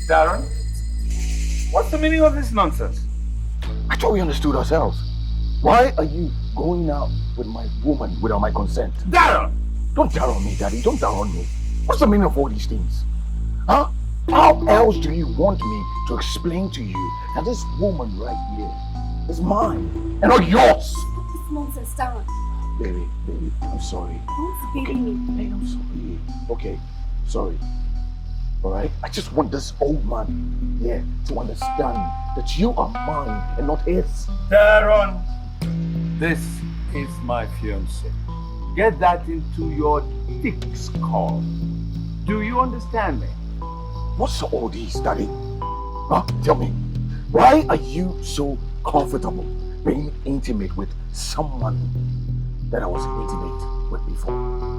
Darren, what's the meaning of this nonsense? I thought we understood ourselves. Why are you going out with my woman without my consent? Darren! Don't down on me, Daddy. Don't down on me. What's the meaning of all these things? Huh? How else do you want me to explain to you that this woman right here is mine and not yours? Stop this nonsense, Darren. Baby, I'm sorry. Don't baby me. Hey, I'm sorry. Okay, sorry. Alright? I just want this old man, to understand that you are mine and not his. Darren, this is my fiancée. Get that into your thick skull. Do you understand me? What's all these, Daddy? Huh? Tell me, why are you so comfortable being intimate with someone that I was intimate with before?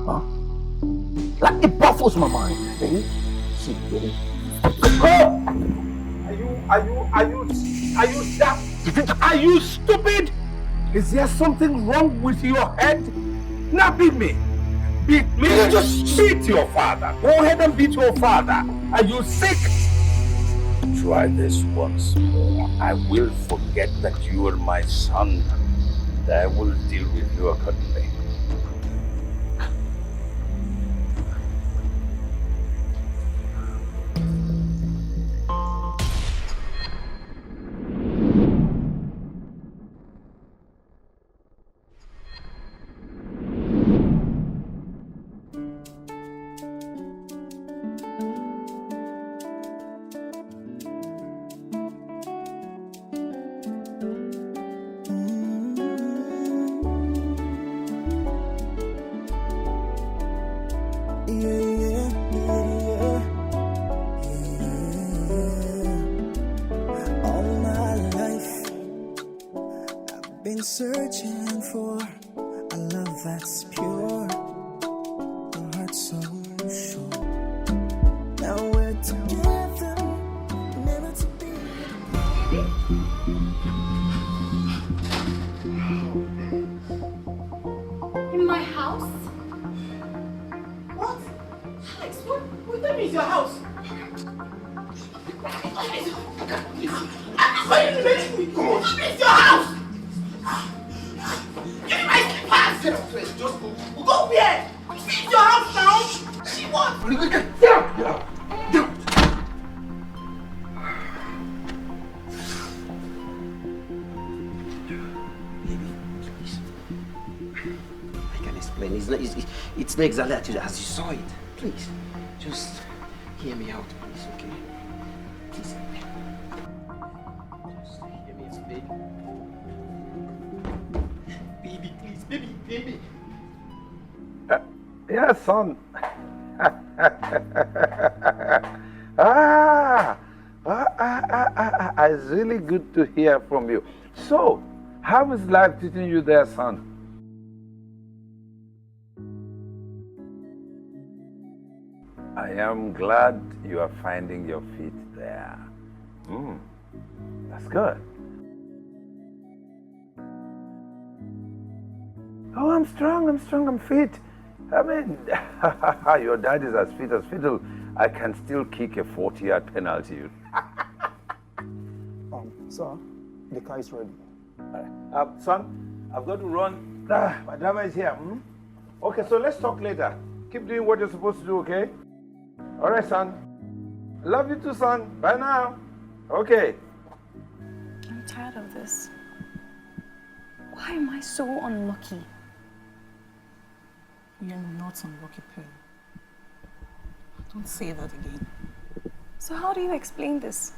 Huh? Like, it baffles my mind, baby. See, baby. Are you daft? Are you stupid? Is there something wrong with your head? Now beat me. Beat me. Just beat your father. Go ahead and beat your father. Are you sick? Try this once more. I will forget that you are my son. And I will deal with you accordingly. Searching for a love that's pure, a heart so sure. Now we're together, never to be. In my house? What? Alex, what that means your house? Why are you making me go? That means your house! Give me my slippers! Get up, please. Just go. We'll go where? It's your house now. She wants. Get out! Get out! Get out! Baby, please. I can explain. It's not exactly as you saw it. Please, just hear me out, please, okay? Please. Just hear me explain. Baby, please, baby. Yeah, son. It's really good to hear from you. So, how is life treating you there, son? I am glad you are finding your feet there. That's good. Oh, I'm strong, I'm fit. I mean, your dad is as fit as fiddle. I can still kick a 40-yard penalty. Sir, the car is ready. Son, I've got to run. My driver is here. Okay, so let's talk later. Keep doing what you're supposed to do, okay? All right, son. Love you too, son. Bye now. Okay. I'm tired of this. Why am I so unlucky? You're not unlucky, Pearl. Don't say that again. So how do you explain this?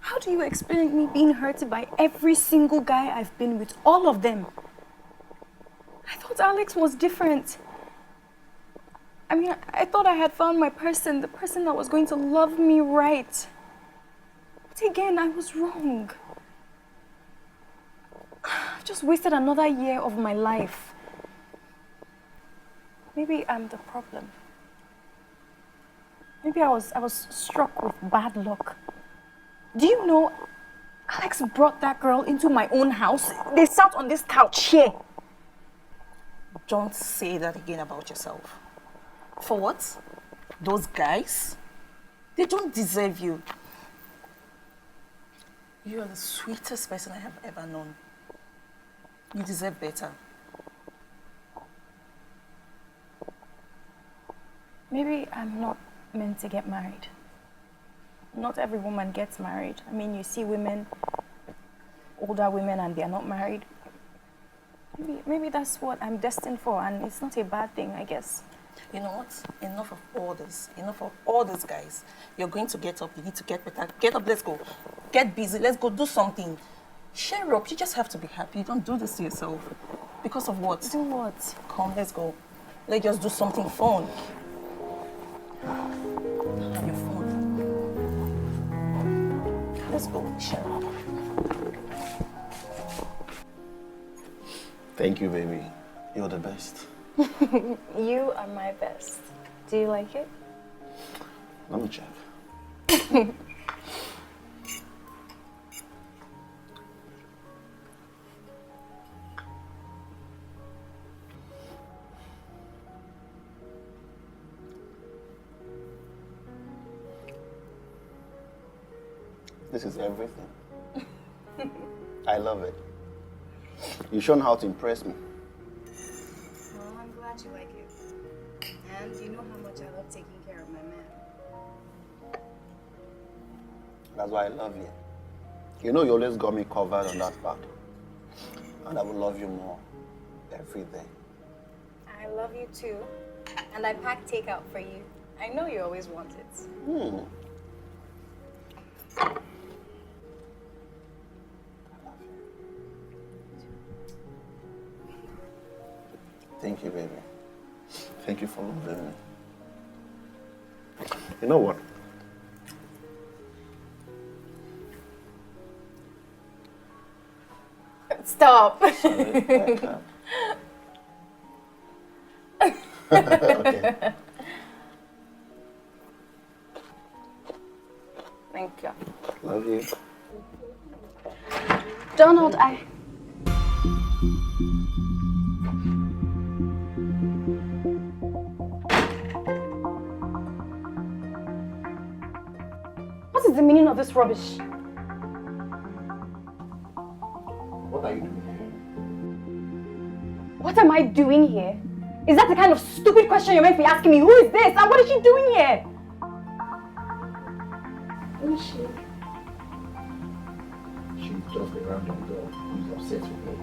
How do you explain me being hurted by every single guy I've been with? All of them. I thought Alex was different. I mean, I thought I had found my person, the person that was going to love me right. But again, I was wrong. I've just wasted another year of my life. Maybe I'm the problem. Maybe I was struck with bad luck. Do you know, Alex brought that girl into my own house. They sat on this couch here. Don't say that again about yourself. For what? Those guys, they don't deserve you. You are the sweetest person I have ever known. You deserve better. Maybe I'm not meant to get married. Not every woman gets married. I mean, you see women, older women, and they're not married. Maybe that's what I'm destined for, and it's not a bad thing, I guess. You know what? Enough of all this. Enough of all this, guys. You're going to get up. You need to get better. Get up, let's go. Get busy, let's go do something. Cheer up. You just have to be happy. You don't do this to yourself. Because of what? Do what? Come, let's go. Let's just do something fun. Have your phone. Let's go. Cheer up. Thank you, baby. You're the best. You are my best. Do you like it? Let me check. This is everything. I love it. You've shown how to impress me. Well, I'm glad you like it. And you know how much I love taking care of my man. That's why I love you. You know you always got me covered on that part. And I will love you more every day. I love you too. And I packed takeout for you. I know you always want it. Thank you, baby. Thank you for loving me. You know what? Stop. Sorry, okay. Thank you. Love you. Donald, What is the meaning of this rubbish? What are you doing What am I doing here? Is that the kind of stupid question you're meant to be asking me? Who is this? And what is she doing here? Who is she? She's just a random girl who's upset with me.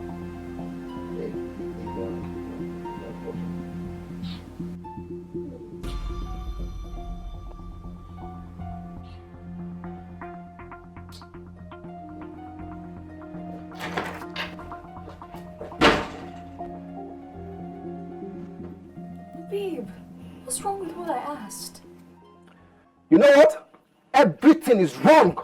Babe, what's wrong with what I asked? You know what? Everything is wrong.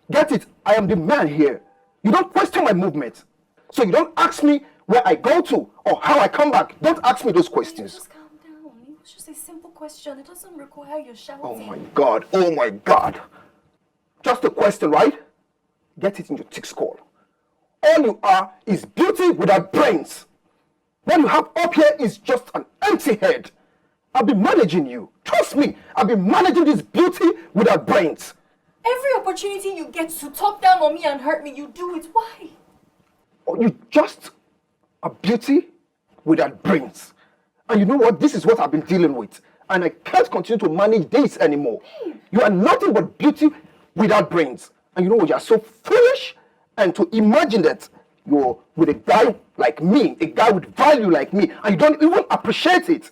Get it? I am the man here. You don't question my movement. So you don't ask me where I go to or how I come back. Don't ask me those questions. Just calm down. It was just a simple question. It doesn't require your shouting. Oh my God. Oh my God. Just a question, right? Get it in your thick skull. All you are is beauty without brains. What you have up here is just an empty head. I've been managing you. Trust me, I've been managing this beauty without brains. Every opportunity you get to talk down on me and hurt me, you do it. Why? Oh, you just a beauty without brains. And you know what? This is what I've been dealing with. And I can't continue to manage this anymore. You are nothing but beauty without brains. And you know what? You are so foolish. And to imagine that you're with a guy like me, a guy with value like me, and you don't even appreciate it.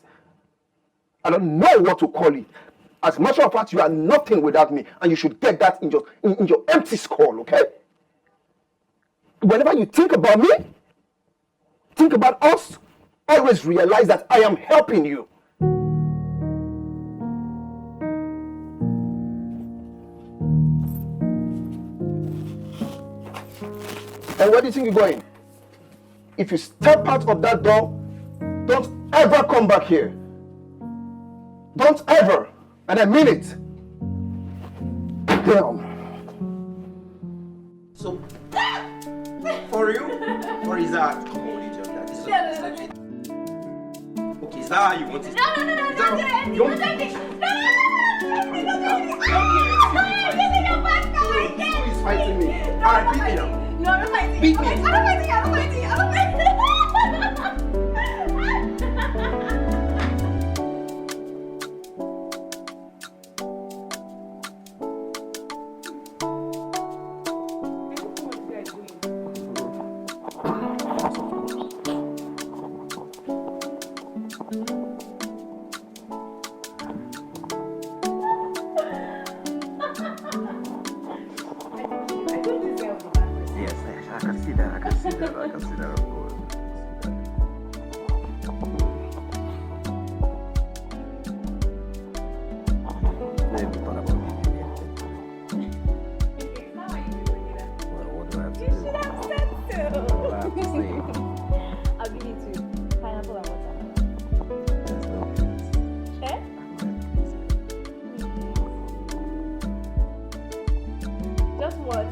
I don't know what to call it. As a matter of fact, you are nothing without me, and you should get that in your empty skull, okay? Whenever you think about me, think about us, always realize that I am helping you. And where do you think you're going? If you step out of that door, don't ever come back here. Don't ever. And I mean it. Damn. So, for you? Or is that? Come on, idiot. That is okay, is that how you want it? No, don't do anything. Don't do anything. can see that. I can see that. I can see that, of course. Never even thought about giving you anything. Well, what do I have to do? You should have said so. What do I have to say? I'll give you 2. Pineapple and watermelon. There's no peace. Eh? Just one.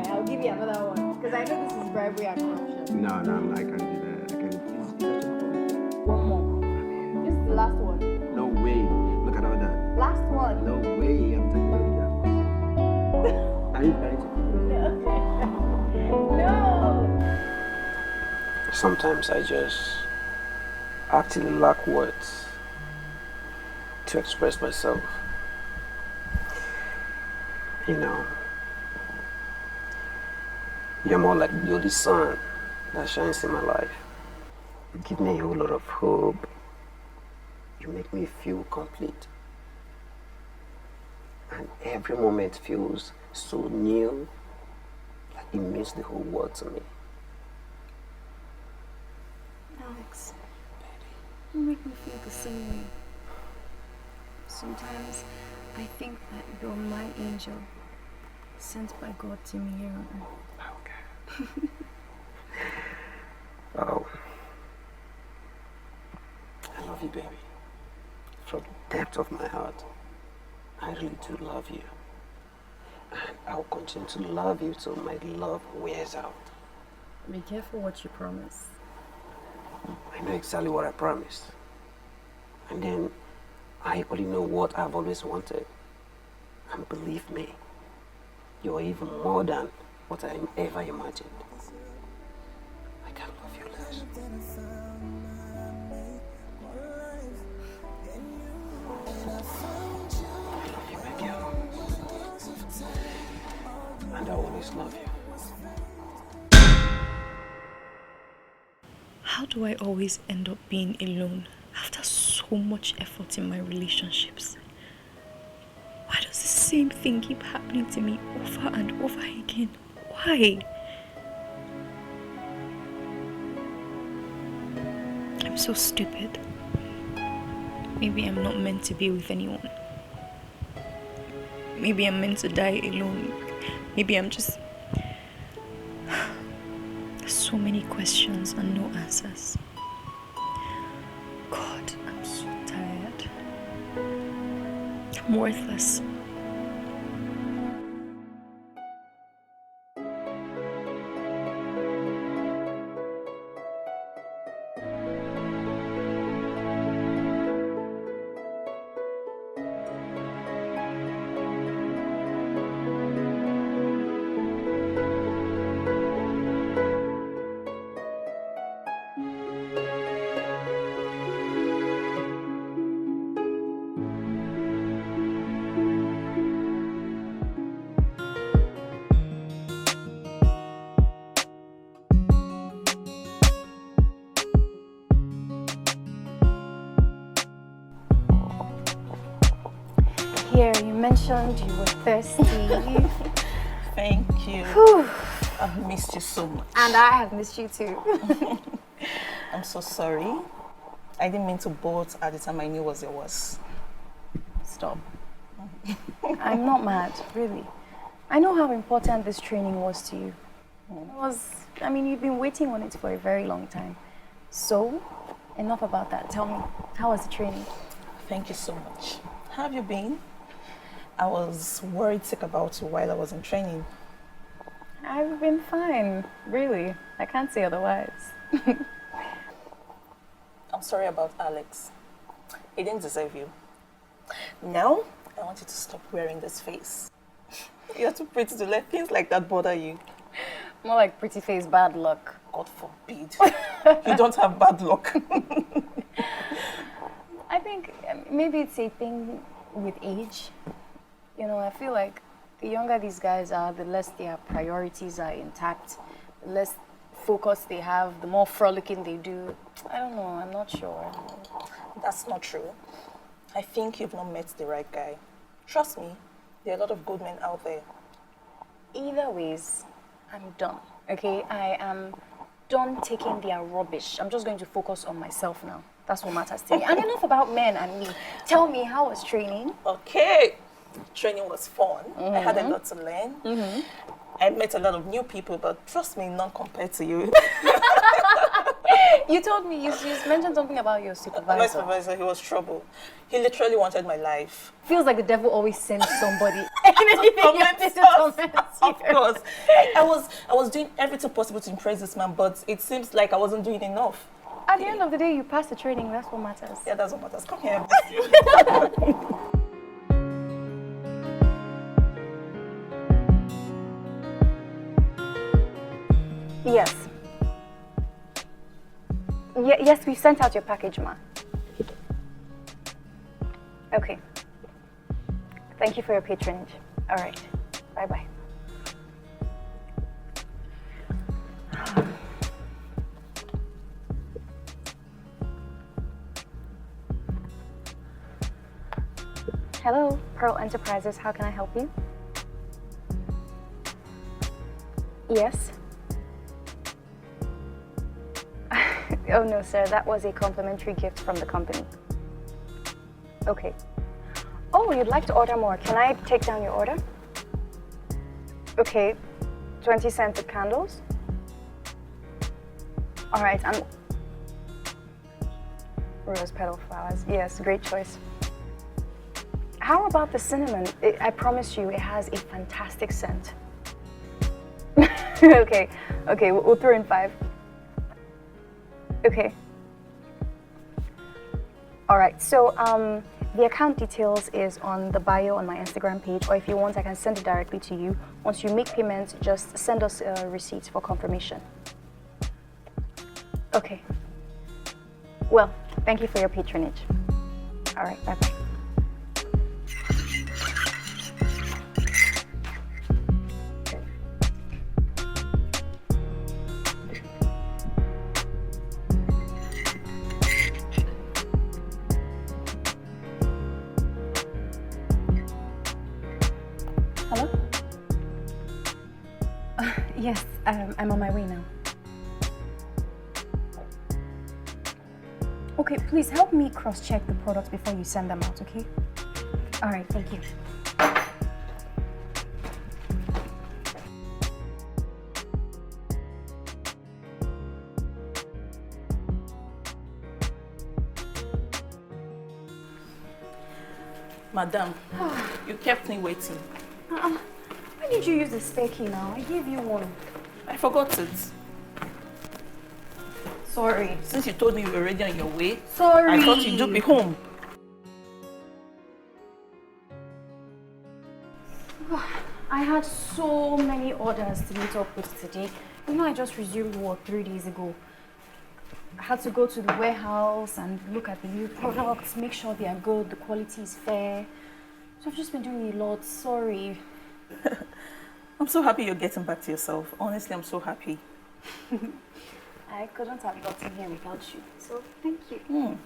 I'll give you another one because I know this is bribery and corruption. No, I can't do that. I can't. One more. This is the last one. No way. Look at all that. Last one. No way. I'm taking it down. Are you trying to? No. Sometimes I just actually lack words to express myself. You know, you're more like the only sun that shines in my life. You give me a whole lot of hope. You make me feel complete. And every moment feels so new, like it means the whole world to me. Alex, you make me feel the same way. Sometimes I think that you're my angel, sent by God to me here on earth. Okay. Oh. I love you, baby. From the depth of my heart, I really do love you. And I'll continue to love you till my love wears out. Be careful what you promise. I know exactly what I promised. And then I only know what I've always wanted. And believe me, you're even more than what I ever imagined. I can't love you less. I love you, my girl. And I'll always love you. How do I always end up being alone after so much effort in my relationships? Why does the same thing keep happening to me over and over again? Why? I'm so stupid. Maybe I'm not meant to be with anyone. Maybe I'm meant to die alone. Maybe I'm just... So many questions and no answers. God, I'm so tired. I'm worthless. Here, you mentioned you were thirsty. Thank you. Whew. I've missed you so much. And I have missed you too. I'm so sorry. I didn't mean to bolt at the time I knew what it was. Stop. I'm not mad, really. I know how important this training was to you. I mean, you've been waiting on it for a very long time. So, enough about that. Tell me, how was the training? Thank you so much. How have you been? I was worried sick about you while I was in training. I've been fine, really. I can't say otherwise. I'm sorry about Alex. He didn't deserve you. Now, I want you to stop wearing this face. You're too pretty to let things like that bother you. More like pretty face, bad luck. God forbid. You don't have bad luck. I think maybe it's a thing with age. You know, I feel like the younger these guys are, the less their priorities are intact, the less focus they have, the more frolicking they do. I don't know, I'm not sure. That's not true. I think you've not met the right guy. Trust me, there are a lot of good men out there. Either ways, I'm done, okay? I am done taking their rubbish. I'm just going to focus on myself now. That's what matters to me. And enough about men and me. Tell me, how was training? Okay. Training was fun. I had a lot to learn. I met a lot of new people, but trust me, none compared to you. You told me, you mentioned something about your supervisor. My supervisor, he was trouble. He literally wanted my life. Feels like the devil always sends somebody. Of course. I was doing everything possible to impress this man, but it seems like I wasn't doing enough. At the end of the day, you passed the training. That's what matters. Yeah, that's what matters. Come here. Yes. Yes, we sent out your package, ma. Okay. Thank you for your patronage. All right. Bye-bye. Hello, Pearl Enterprises. How can I help you? Yes. Oh no, sir, that was a complimentary gift from the company. Okay. Oh, you'd like to order more. Can I take down your order? Okay, 20 scented candles. All right, rose petal flowers. Yes, great choice. How about the cinnamon? I promise you, it has a fantastic scent. Okay, we'll throw in 5. Okay. All right, so the account details is on the bio on my Instagram page, or if you want, I can send it directly to you. Once you make payment, just send us a receipt for confirmation. Okay. Well, thank you for your patronage. All right, bye-bye. Hello? Yes, I'm on my way now. Okay, please help me cross-check the products before you send them out, okay? All right, thank you. Madam, you kept me waiting. Why did you use the spare key now? I gave you one. I forgot it. Sorry. Since you told me you were already on your way, Sorry. I thought you'd be home. I had so many orders to meet up with today. You know, I just resumed work 3 days ago. I had to go to the warehouse and look at the new products, make sure they are good, the quality is fair. So I've just been doing a lot. Sorry. I'm so happy you're getting back to yourself. Honestly, I'm so happy. I couldn't have gotten here without you. So thank you.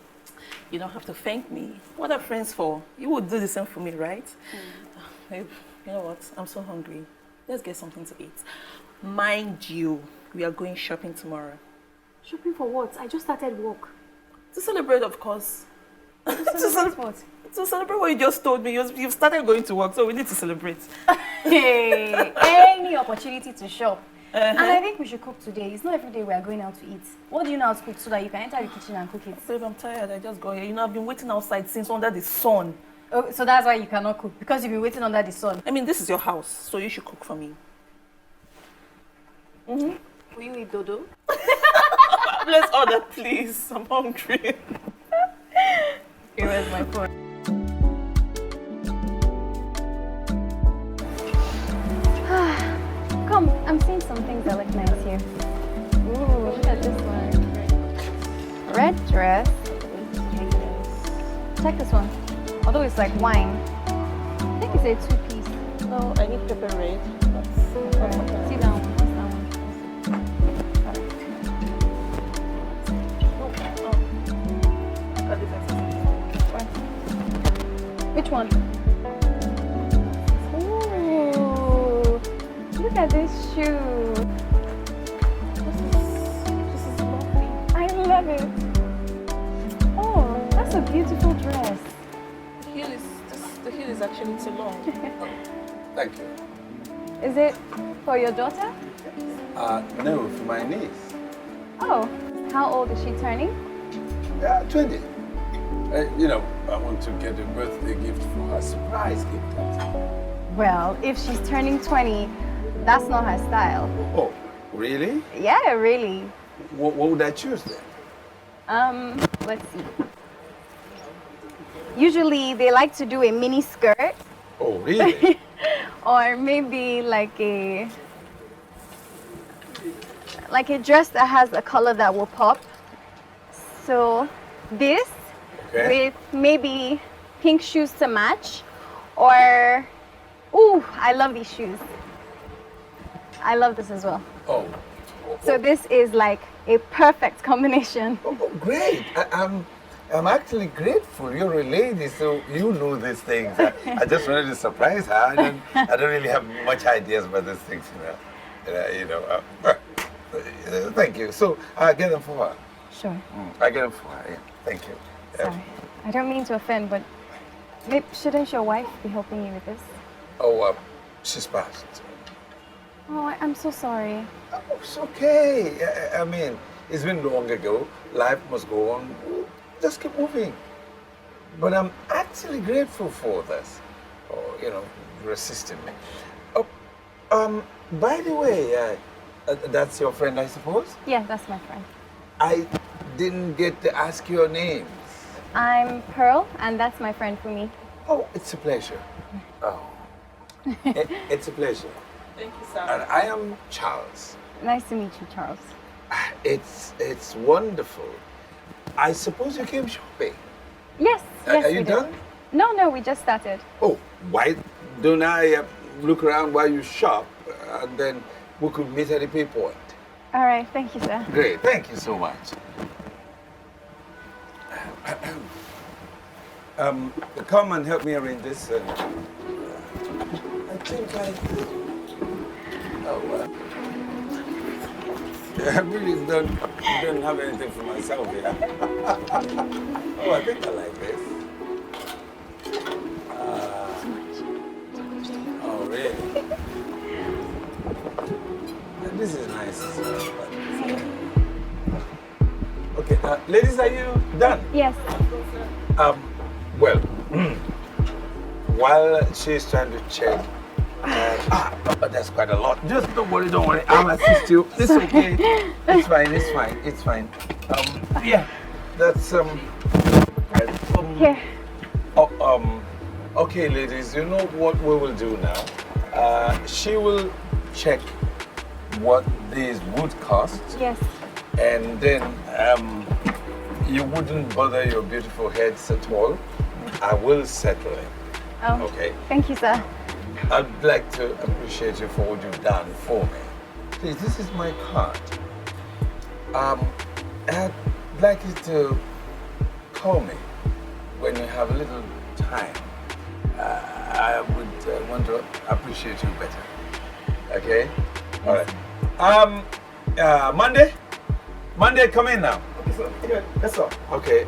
You don't have to thank me. What are friends for? You would do the same for me, right? Babe, you know what? I'm so hungry. Let's get something to eat. Mind you, we are going shopping tomorrow. Shopping for what? I just started work. To celebrate, of course. To celebrate what? To celebrate what you just told me, you've started going to work, so we need to celebrate. Hey, any opportunity to shop. And I think we should cook today. It's not every day we are going out to eat. What do you know how to cook so that you can enter the kitchen and cook it? Babe, I'm tired. I just got here. You know, I've been waiting outside since under the sun. Oh, so that's why you cannot cook, because you've been waiting under the sun. I mean, this is your house, so you should cook for me. Will you eat dodo? Let's order, please. I'm hungry. Here, where's my phone? Come, I'm seeing some things that look nice here. Ooh, look at this one. Red dress. Check this one. Although it's like wine. I think it's a two-piece. No, I need pepper red. See that one? What's that one? Which one? Ooh, look at this shoe. This is lovely. I love it. Oh, that's a beautiful dress. The heel is actually too long. Thank you. Is it for your daughter? No, for my niece. Oh, how old is she turning? 20. You know, I want to get a birthday gift for her, surprise gift. Well, if she's turning 20, that's not her style. Oh, really? Yeah, really. What would I choose then? Let's see. Usually they like to do a mini skirt Oh, really? or maybe like a dress that has a color that will pop. So this with maybe pink shoes to match, or ooh, I love these shoes. I love this as well. Oh. So this is like a perfect combination. Oh, great. I'm actually grateful. You're a lady, so you know these things. I just wanted to surprise her. I don't really have much ideas about these things, thank you. So I get them for her. Sure. I get them for her. Yeah. Thank you. Sorry. I don't mean to offend, but maybe shouldn't your wife be helping you with this? Oh, she's passed. Oh, I'm so sorry. Oh, it's okay. I mean, it's been long ago. Life must go on. Just keep moving. But I'm actually grateful for this. Oh, for assisting me. Oh, by the way, that's your friend, I suppose? Yeah, that's my friend. I didn't get to ask your names. I'm Pearl, and that's my friend Fumi. Oh, it's a pleasure. Oh, it's a pleasure. Thank you, sir. And I am Charles. Nice to meet you, Charles. It's wonderful. I suppose you came shopping. Yes, yes, Are you we done? did. No, we just started. Oh, why don't I look around while you shop, and then we could meet at the pay point? All right, thank you, sir. Great, thank you so much. Come and help me arrange this. I think I really don't have anything for myself here. Oh, I think I like this. Oh, really? This is nice as well. Okay, ladies, are you done? Yes. Well, while she's trying to check, that's quite a lot. Just don't worry. I'll assist you. It's okay. It's fine. Yeah, that's Here. Okay, ladies. You know what we will do now? She will check what these would cost. Yes. And then you wouldn't bother your beautiful heads at all. I will settle it. Oh, okay. Thank you, sir. I'd like to appreciate you for what you've done for me. Please, this is my card. I'd like you to call me when you have a little time. I would want to appreciate you better. Okay? All right. Monday, come in now. Okay, sir. Yeah, yes, sir. Okay.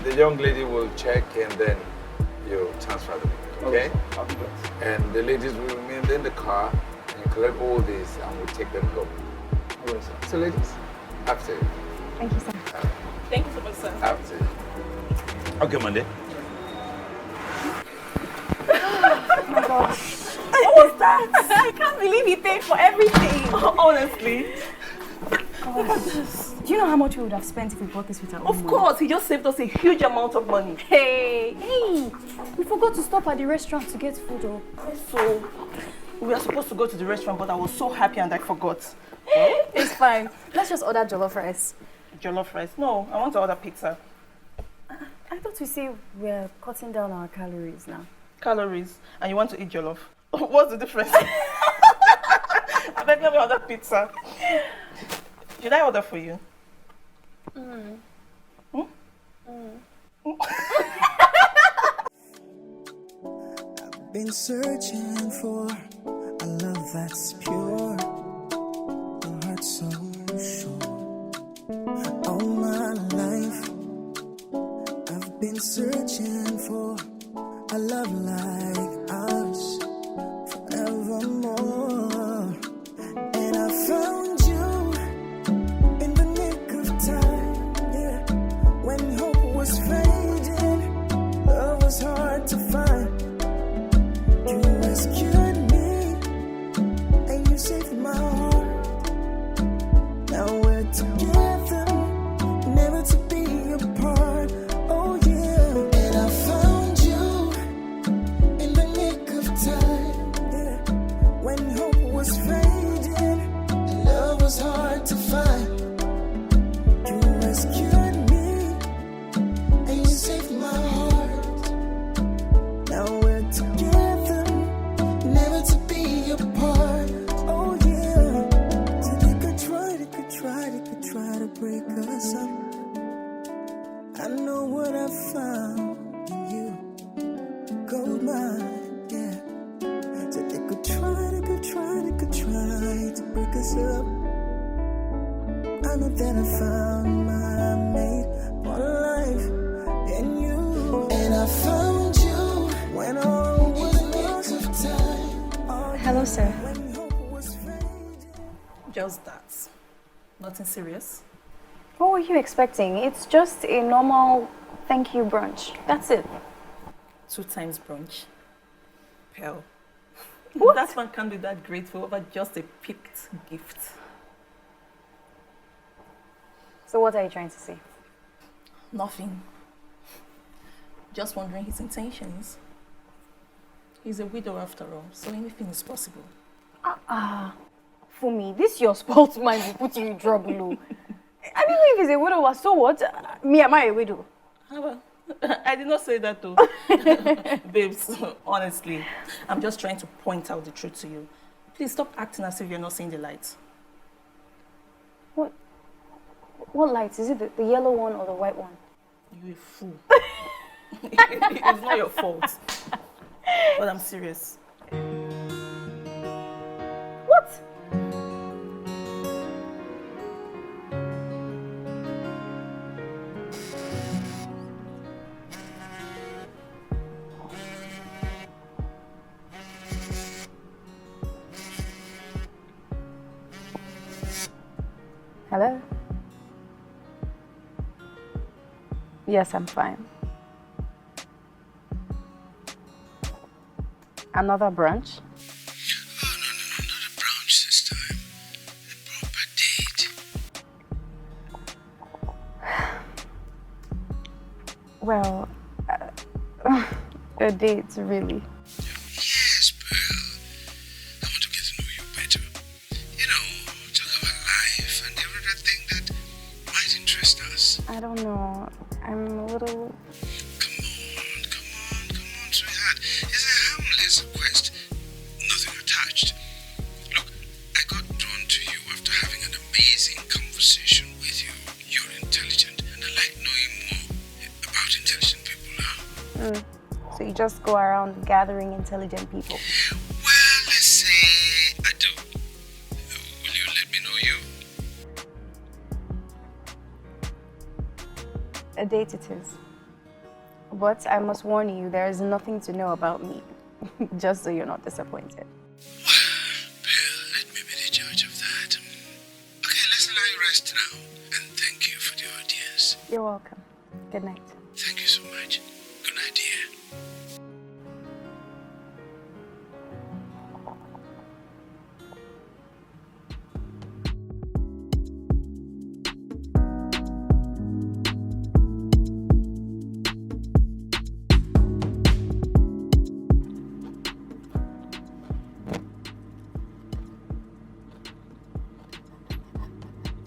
The young lady will check, and then you transfer the money, okay? I'll do that. And the ladies will remain in the car and you collect all these and we'll take them home. I will, sir. So ladies, after you. Thank you, sir. Thank you so much, sir. After you. Okay, Monday. Oh my gosh. What was that? I can't believe he paid for everything. Honestly. Do you know how much we would have spent if we bought this with our own Of money? course, he just saved us a huge amount of money. Hey, we forgot to stop at the restaurant to get food. Oh. So, we were supposed to go to the restaurant, but I was so happy and I forgot. It's fine. Let's just order jollof rice. Jollof rice? No, I want to order pizza. I thought we say we're cutting down our calories now. Calories. And you want to eat jollof? What's the difference? I beg let me order pizza. Should I order for you? I've been searching for a love that's pure, your heart so sure. All my life I've been searching for a love like us forevermore. And I found you in the nick of time, yeah. When hope was fading, love was hard to find. You rescued me and you saved my heart. Now we're together, never to be apart. Oh yeah. And I found you in the nick of time, yeah. When hope was fading, love was hard to find. You rescued me and you saved my heart. Now we're together, never to be apart. Oh yeah. So they could try to break us up. I know what I found in you, gold mine, yeah. So they could try to break us up. I know that I found my mate for life in you. And I found you when all was lost of time. Hello, sir. When hope was fading. Just that. Nothing serious. What were you expecting? It's just a normal thank you brunch. That's it. 2 times brunch. Pearl. What? That one can't be that grateful over just a picked gift. So what are you trying to say? Nothing. Just wondering his intentions. He's a widow after all, so anything is possible. For me, this your sports mind will put you in trouble. Oh. I mean, if he's a widow, so what? Me, am I a widow? I did not say that though. Babes, honestly, I'm just trying to point out the truth to you. Please stop acting as if you're not seeing the light. What lights? Is it the yellow one or the white one? You're a fool. It's not your fault. But I'm serious. What? Hello? Yes, I'm fine. Another brunch? Oh, no, not a brunch this time. A proper date. Well, a date, really. Yes, Pearl. I want to get to know you better. You know, talk about life and every other thing that might interest us. I don't know. I'm a little... Come on, sweetheart. It's a harmless request. Nothing attached. Look, I got drawn to you after having an amazing conversation with you. You're intelligent, and I like knowing more about intelligent people, huh? So you just go around gathering intelligent people. Well, let's say I do. Will you let me know you? A date it is. But I must warn you, there is nothing to know about me. Just so you're not disappointed. Bill, let me be the judge of that. Okay, let's allow you rest now. And thank you for the audience. You're welcome. Good night. Thank you so much. Good night, dear.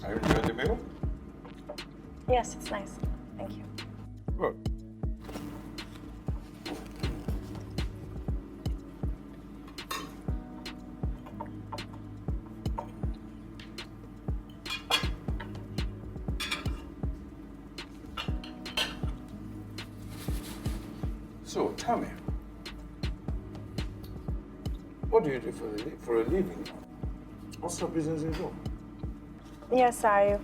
Are you enjoying the meal? Yes, it's nice. Thank you. Good. So, tell me, what do you do for a living? What's your business you do? Yes, I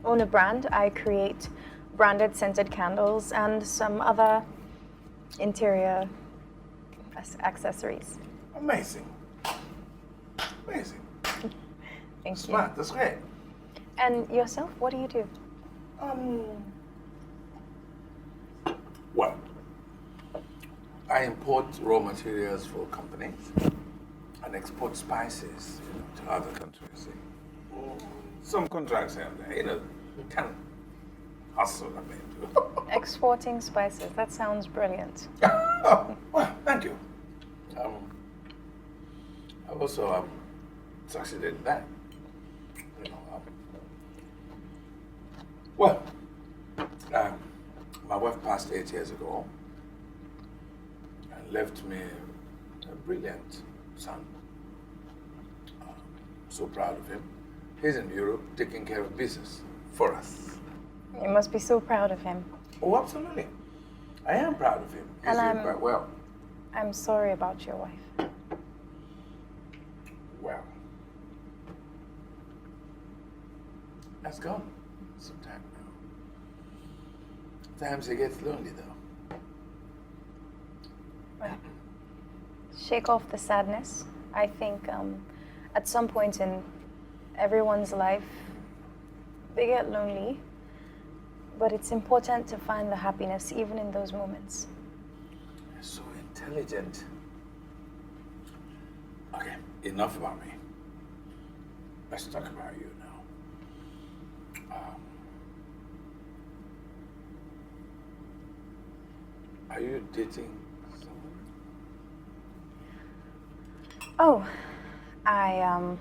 own a brand. I create branded scented candles and some other interior accessories. Amazing. Amazing. Thank Smart, that's great. you. And yourself, what do you do? Well, I import raw materials for companies and export spices to other countries. Some contracts have there, kind of hustle I mean. Exporting spices. That sounds brilliant. Oh, well, thank you. I've also succeeded in that. Well, my wife passed 8 years ago and left me a brilliant son. So proud of him. He's in Europe taking care of business for us. You must be so proud of him. Oh, absolutely. I am proud of him. He's And doing quite well. I'm sorry about your wife. Well, that's gone some time now. Times he gets lonely though. Well, shake off the sadness. I think at some point in everyone's life, they get lonely, but it's important to find the happiness even in those moments. You're so intelligent. Okay, enough about me. Let's talk about you now. Are you dating someone? Oh, I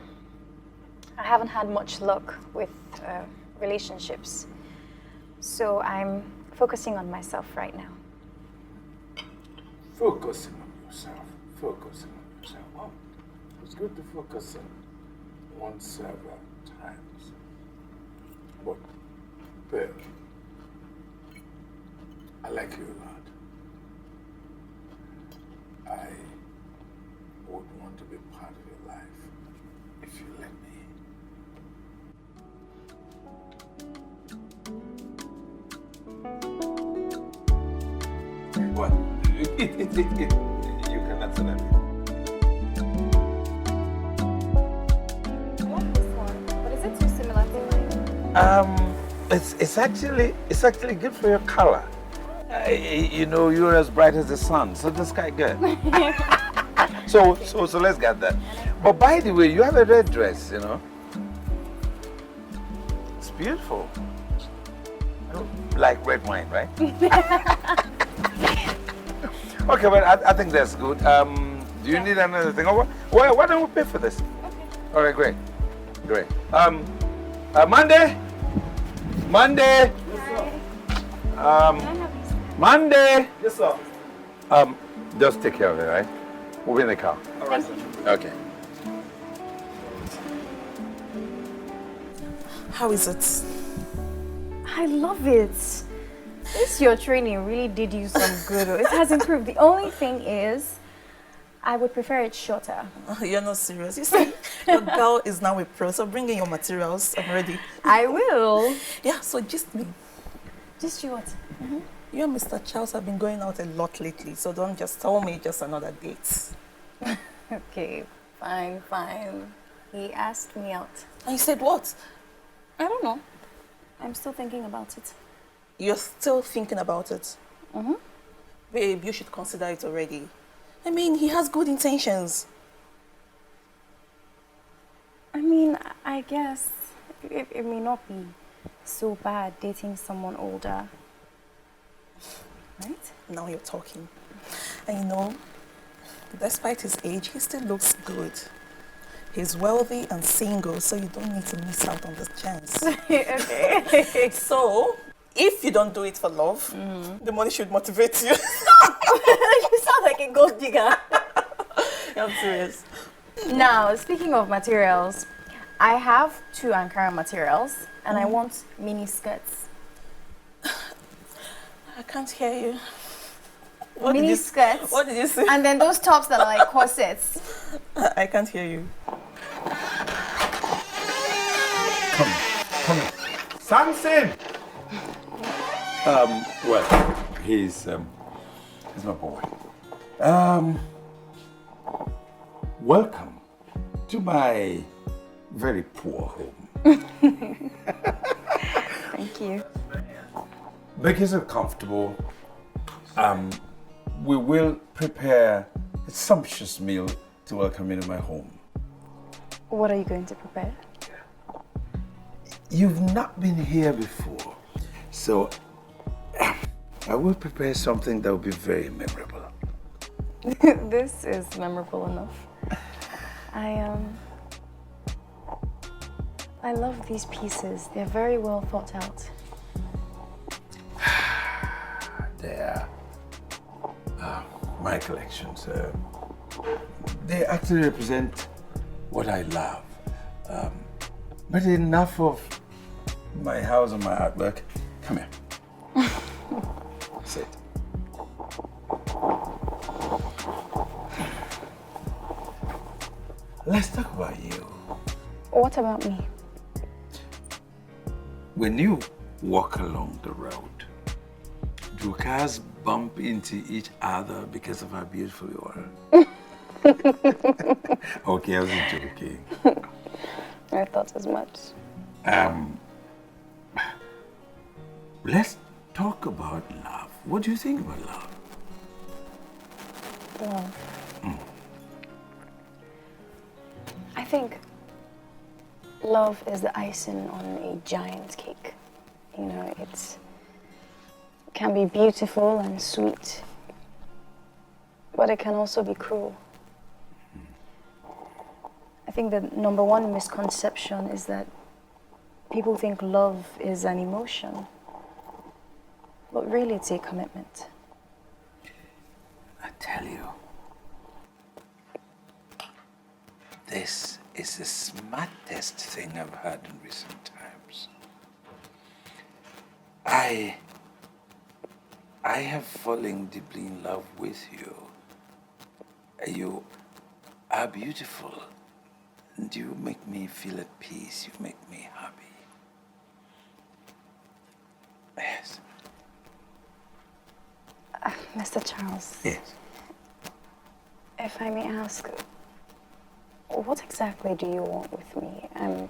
haven't had much luck with relationships, so I'm focusing on myself right now. Focusing on yourself. Focusing on yourself. Oh, it's good to focus on oneself at times. But, Bill, I like you a lot. I would want to be part of your life if you let me. What? You cannot say that. I like this one, but is it too similar to mine? It's actually good for your color. You're as bright as the sun, so that's quite good. So let's get that. But by the way, you have a red dress, It's beautiful. Like red wine, right? Okay, well, I think that's good. Do you need another thing? Well, why don't we pay for this? Okay. All right, great. Monday? Monday? Monday? Yes, sir. Just take care of it, right? We'll be in the car. All right, sir. Okay. How is it? I love it. This your training really did you some good. It has improved. The only thing is, I would prefer it shorter. Oh, you're not serious. You see, your girl is now a pro, so bring in your materials. I'm ready. I will. Yeah, so just me. Just you what? You and Mr. Charles have been going out a lot lately, so don't just tell me just another date. Okay, fine. He asked me out. And you said what? I don't know. I'm still thinking about it. You're still thinking about it? Mm-hmm. Babe, you should consider it already. I mean, he has good intentions. I mean, I guess it may not be so bad dating someone older. Right? Now you're talking. And you know, despite his age, he still looks good. He's wealthy and single, so you don't need to miss out on this chance. Okay. So, if you don't do it for love, the money should motivate you. You sound like a gold digger. I'm serious. Now, speaking of materials, I have 2 Ankara materials and I want mini skirts. I can't hear you. Mini skirts. What did you say? And then those tops that are like corsets. I can't hear you. Come here. Samson! Well, he's my boy. Welcome to my very poor home. Thank you. Make yourself comfortable. We will prepare a sumptuous meal to welcome you to my home. What are you going to prepare? You've not been here before, so I will prepare something that will be very memorable. This is memorable enough. I love these pieces. They're very well thought out. They're my collections. They actually represent what I love. But enough of my house and my artwork. Come here. Sit. Let's talk about you. What about me? When you walk along the road, do cars bump into each other because of how beautiful you are? Okay, I was joking. I thought as much. Let's talk about love. What do you think about love? Love. I think love is the icing on a giant cake. You know, it can be beautiful and sweet, but it can also be cruel. I think the number one misconception is that people think love is an emotion, but really it's a commitment. I tell you, this is the smartest thing I've heard in recent times. I have fallen deeply in love with you. You are beautiful. And you make me feel at peace. You make me happy. Yes. Mr. Charles. Yes. If I may ask, what exactly do you want with me? I'm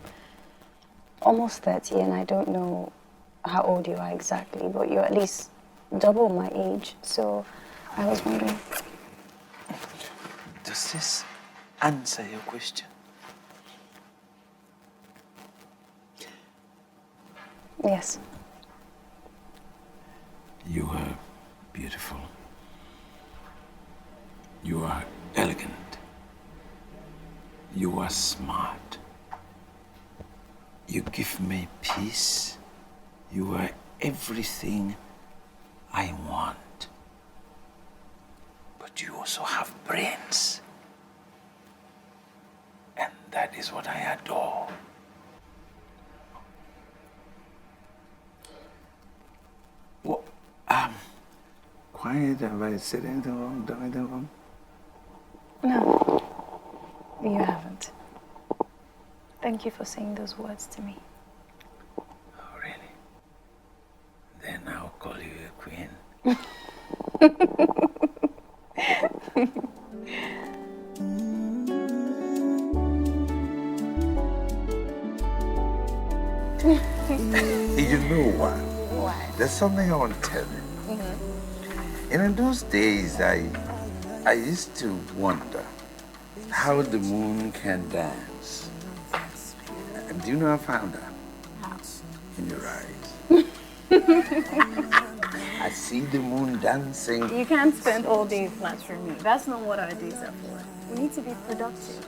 almost 30 and I don't know how old you are exactly, but you're at least double my age, so I was wondering. Does this answer your question? Yes. You are beautiful. You are elegant. You are smart. You give me peace. You are everything I want. But you also have brains. And that is what I adore. Well, quiet. Have I said anything wrong? Done anything wrong? No, you haven't. Thank you for saying those words to me. Oh, really? Then I'll call you a queen. You know what? What? There's something I want to tell you. And in those days, I used to wonder how the moon can dance. And do you know I found out? How? In your eyes. I see the moon dancing. You can't spend all day flattering me. That's not what our days are for. We need to be productive.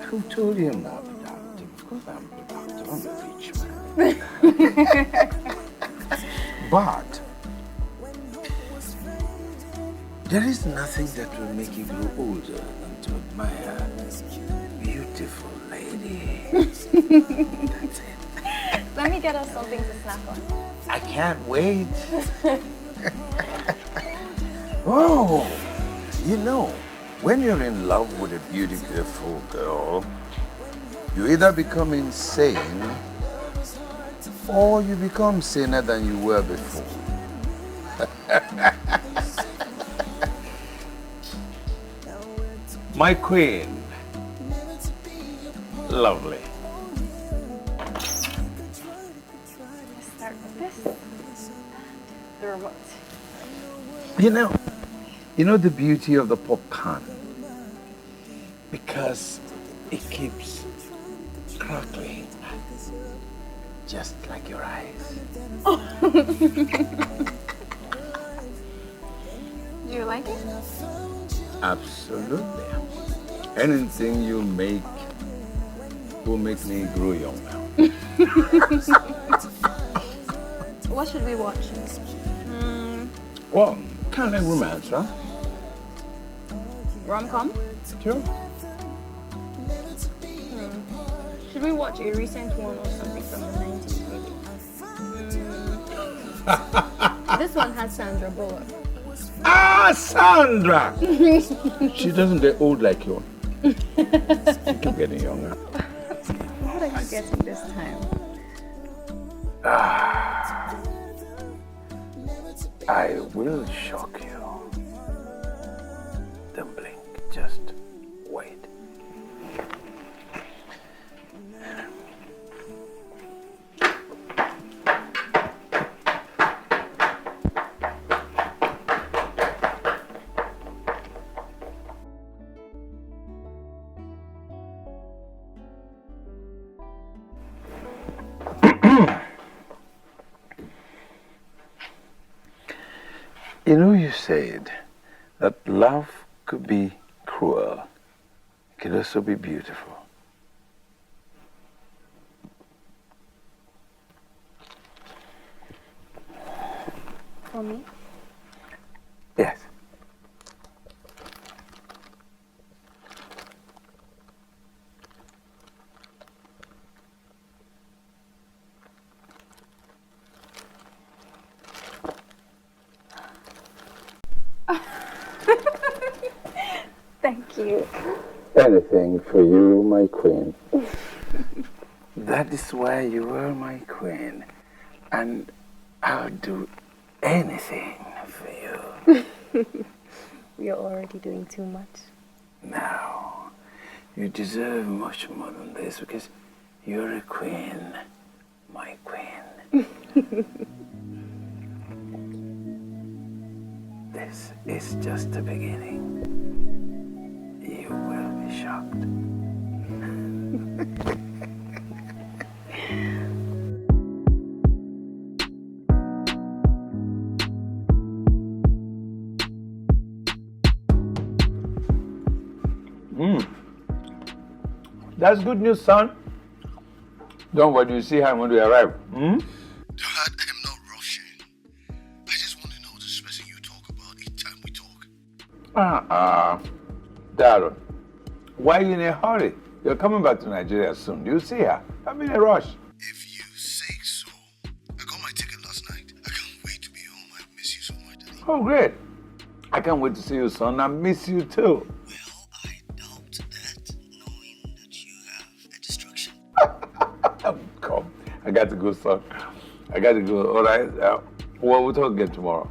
Who told you I'm not productive? Of course I'm productive. I'm a rich man. But there is nothing that will make you grow older than to admire a beautiful lady. That's it. Let me get us something to snack on. I can't wait. Oh, you know, when you're in love with a beautiful girl, you either become insane or you become saner than you were before. My queen. Lovely. Let's start with this. The remote. You know the beauty of the popcorn? Because it keeps crackling, just like your eyes. Do you like it? Absolutely. Anything you make will make me grow younger. What should we watch? Well, kind of like romance, huh? Rom-com? Sure. Should we watch a recent one or something from the 90s, maybe? This one has Sandra Bullock. Ah, Sandra! She doesn't get old like you. She keeps getting younger. What are you getting this time? I will shock you. Don't blink, just wait. You know, you said that love could be cruel, it could also be beautiful. For me? Yes. Thank you. Anything for you, my queen. That is why you are my queen. And I'll do anything for you. You're already doing too much. Now, you deserve much more than this because you're a queen, my queen. This is just the beginning. You will be shocked. That's good news, son. Don't worry, you see how I'm going to arrive. Dad, I am not rushing. I just want to know the spacing you talk about each time we talk. Darren, why are you in a hurry? You're coming back to Nigeria soon. Do you see her? I'm in a rush. If you say so. I got my ticket last night. I can't wait to be home. I miss you so much, Daddy. Oh, great. I can't wait to see you, son. I miss you too. Well, I doubt that, knowing that you have a distraction. Come. I got to go, son. I got to go. All right. Well, we'll talk again tomorrow.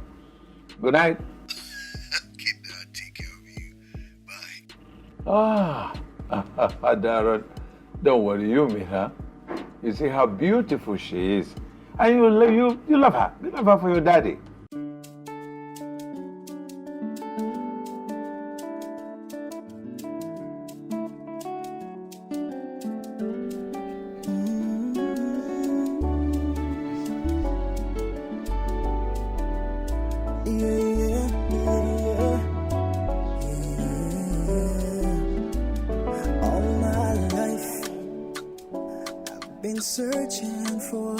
Good night. Okay, now take care of you. Bye. Darren, don't worry, you meet her. You see how beautiful she is. And you love her. You love her for your daddy. Searching for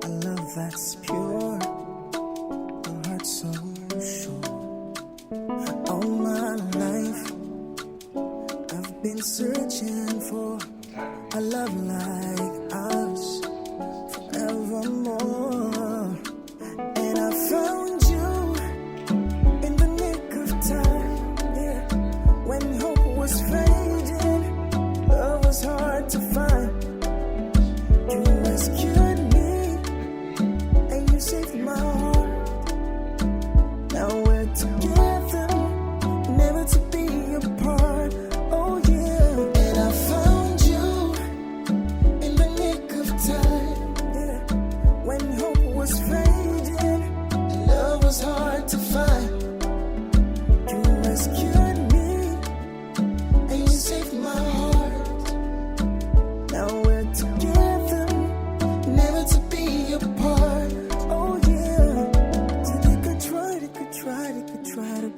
a love that's pure, a heart so sure. All my life I've been searching for a love like ours forevermore. And I found you in the nick of time, yeah. When hope was fading, love was hard to find. You rescued me, and you saved my heart. Now we're together, never to be apart. Oh yeah, and I found you in the nick of time, yeah. When hope was fading, love was hard to find. You rescued me, and you saved my heart. Now we're together, never to be apart. Oh yeah, so they could try to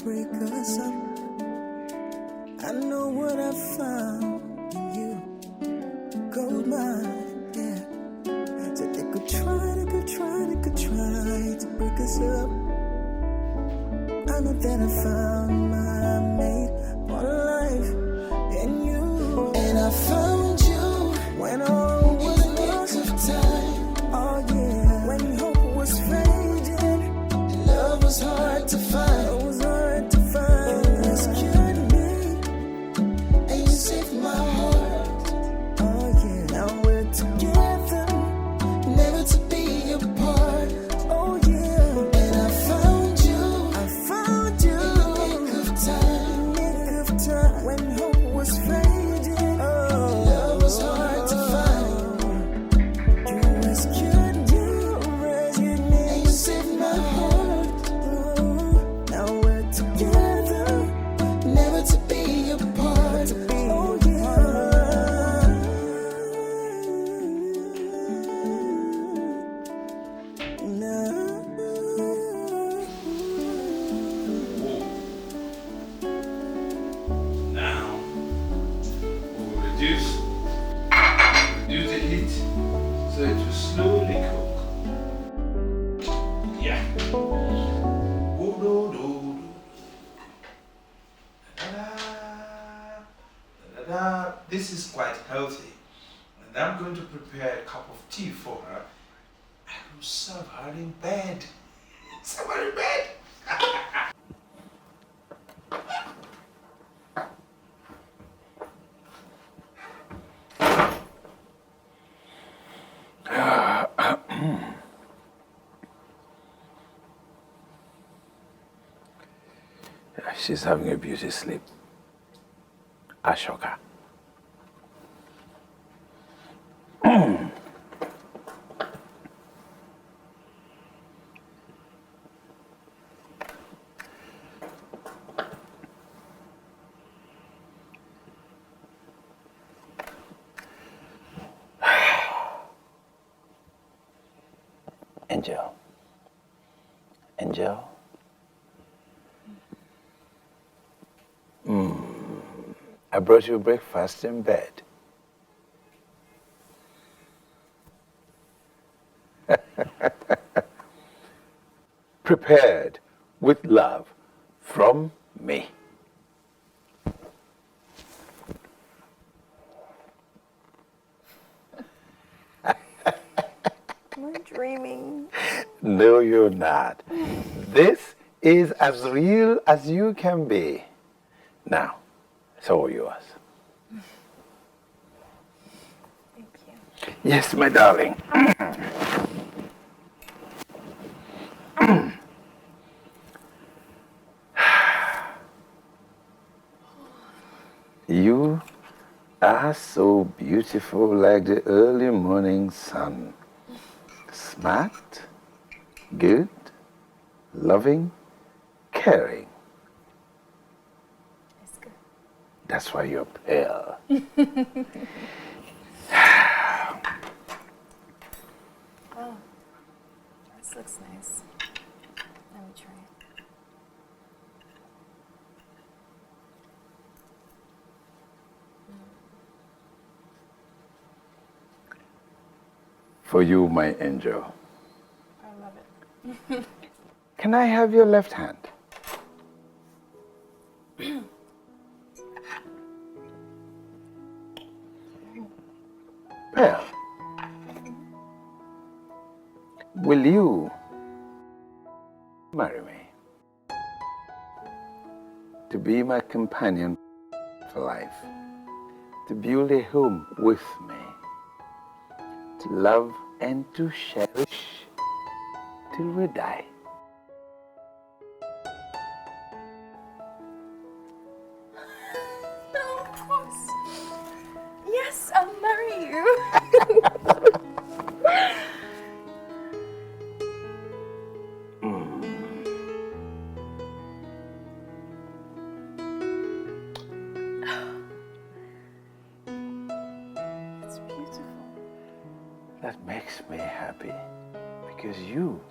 break us up. I know what I found in you, gold mine, yeah. So they could try to break us up. I know that I found my mate for life in you, and I found you when all was lost of time. Oh yeah, when hope was fading, love was hard to find. It was hard to find. You rescued me, and you saved my heart. Oh yeah, now we're together, never to be apart. Oh yeah, and I found you in the nick of time, when hope was fading. Love was hard to find. You rescued me, and you saved my heart. Now we're together, never to be apart. Oh yeah. Now, we'll reduce the heat so it will slowly cook. Yeah. This is quite healthy. And I'm going to prepare a cup of tea for her. I will serve her in bed. Serve her in bed. She's having a beauty sleep. Ashoka. Angel. Angel. I brought you breakfast in bed. Prepared with love from me. I'm dreaming. No, you're not. This is as real as you can be. Now, it's all yours. Thank you. Yes, my darling. are so beautiful like the early morning sun. Smart, good, loving, caring. That's good. That's why you're pale. Oh, this looks nice. Let me try it. For you, my angel. I love it. Can I have your left hand? Pearl, will you marry me? To be my companion for life, to build a home with me, to love and to cherish till we die. No, of course. Yes, I'll marry you. It's beautiful. That makes me happy because you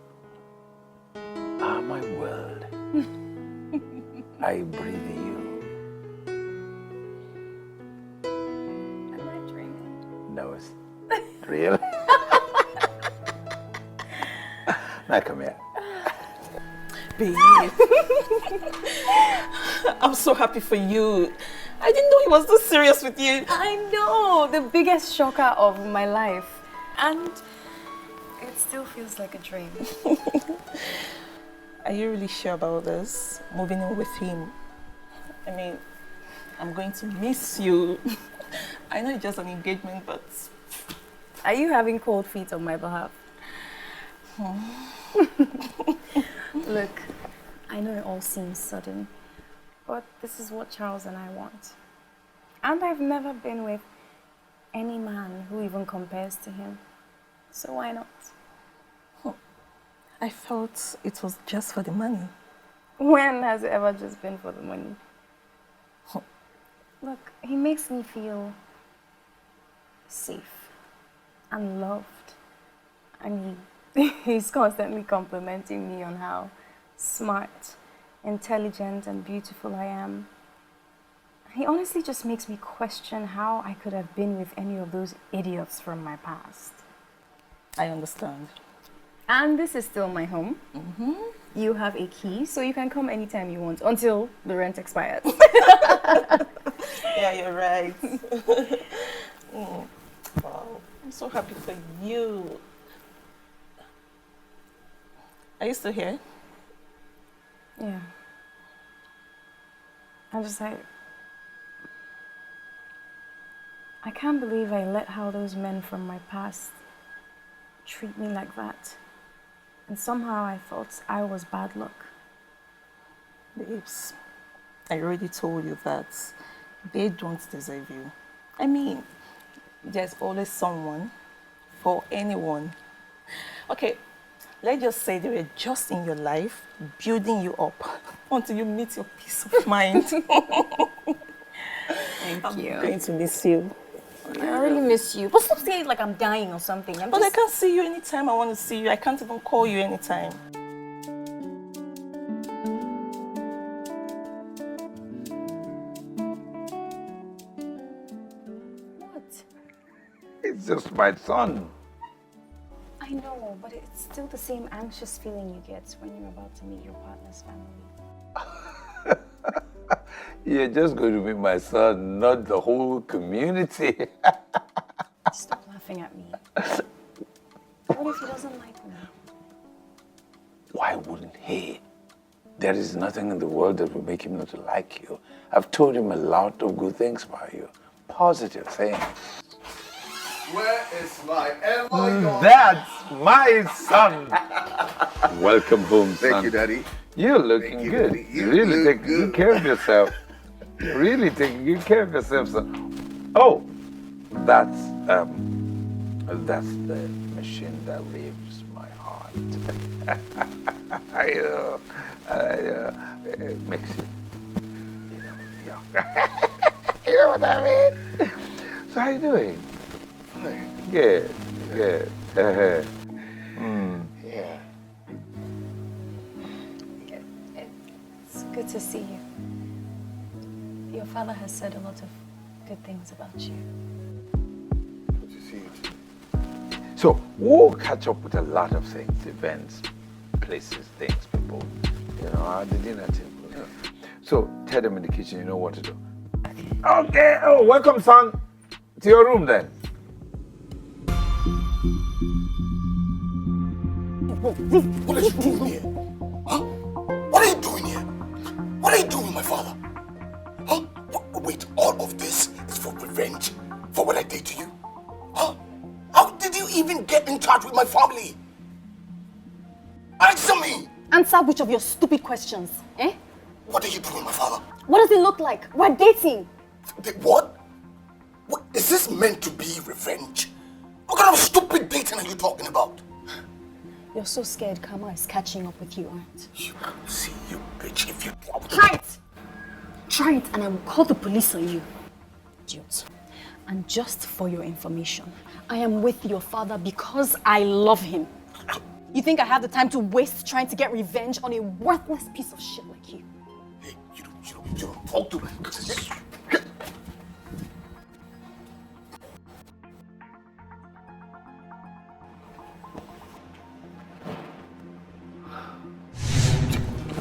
are my world. I breathe you. Am I dreaming? No, it's real. Now come here. Babe. I'm so happy for you. I didn't know he was this serious with you. I know, the biggest shocker of my life. And it still feels like a dream. Are you really sure about this? Moving in with him? I mean, I'm going to miss you. I know it's just an engagement, but... Are you having cold feet on my behalf? Look, I know it all seems sudden, but this is what Charles and I want. And I've never been with any man who even compares to him. So why not? I thought it was just for the money. When has it ever just been for the money? Look, he makes me feel safe and loved. And he's constantly complimenting me on how smart, intelligent, and beautiful I am. He honestly just makes me question how I could have been with any of those idiots from my past. I understand. And this is still my home. You have a key, so you can come anytime you want, until the rent expires. Yeah, you're right. Wow, I'm so happy for you. Are you still here? Yeah. I'm just like... I can't believe I let how those men from my past treat me like that. And somehow I thought I was bad luck. Babes, I already told you that they don't deserve you. I mean, there's always someone for anyone. Okay, let's just say they were just in your life, building you up until you meet your peace of mind. Thank you. I'm going to miss you. I really miss you. But stop saying it like I'm dying or something. But I can't see you anytime I want to see you. I can't even call you anytime. What? It's just my son. I know, but it's still the same anxious feeling you get when you're about to meet your partner's family. You're just going to be my son, not the whole community. Stop laughing at me. What if he doesn't like me? Why wouldn't he? There is nothing in the world that would make him not to like you. I've told him a lot of good things about you. Positive things. Where is my ever That's my son. Welcome home, son. Thank you, Daddy. You're looking Thank you, good. Daddy. You're You really look taking good. good care of yourself. You're really taking good care of yourself, son. Oh, That's the machine that leaves my heart. It makes it, yeah. You know what I mean? So how you doing? Good, good. Yeah. It's good to see you. Your father has said a lot of good things about you. Good to see you too. So we'll catch up with a lot of things, events, places, things, people. You know, the dinner table. You know. So tell them in the kitchen, you know what to do. Okay. Oh, welcome, son, to your room then. What are you doing here? Huh? What are you doing here? What are you doing, my father? Huh? Wait, all of this is for revenge for what I did to you? Huh? How did you even get in touch with my family? Answer me! Answer which of your stupid questions, eh? What are you doing, my father? What does it look like? We're dating. What? What? Is this meant to be revenge? What kind of stupid dating are you talking about? You're so scared Karma is catching up with you, aren't You see, you bitch, if you... Try it! Try it and I will call the police on you. Idiot. And just for your information, I am with your father because I love him. You think I have the time to waste trying to get revenge on a worthless piece of shit like you? Hey, you don't talk to me.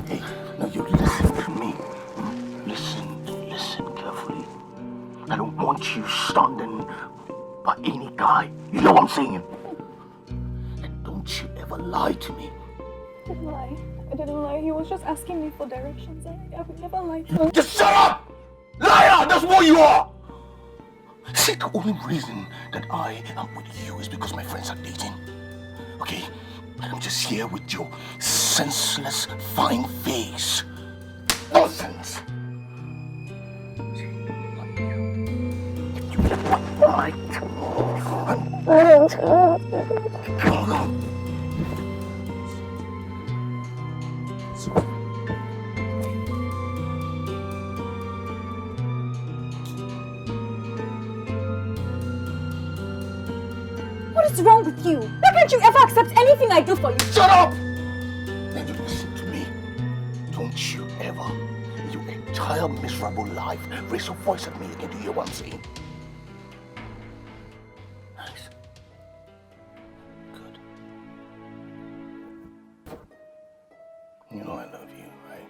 Hey, now you listen to me. Listen carefully. I don't want you standing by any guy. You know what I'm saying? And don't you ever lie to me. I didn't lie. I didn't lie. He was just asking me for directions. I would never lie to him. Just shut up! Liar! That's what you are! See, the only reason that I am with you is because my friends are dating. Okay? I'm just here with your senseless, fine face. Nonsense! What is wrong with you? Why can't you ever accept anything I do for you? Shut up! Now you listen to me. Don't you ever, in your entire miserable life, raise your voice at me again. Do you hear what I'm saying? Nice. Good. You know I love you, right?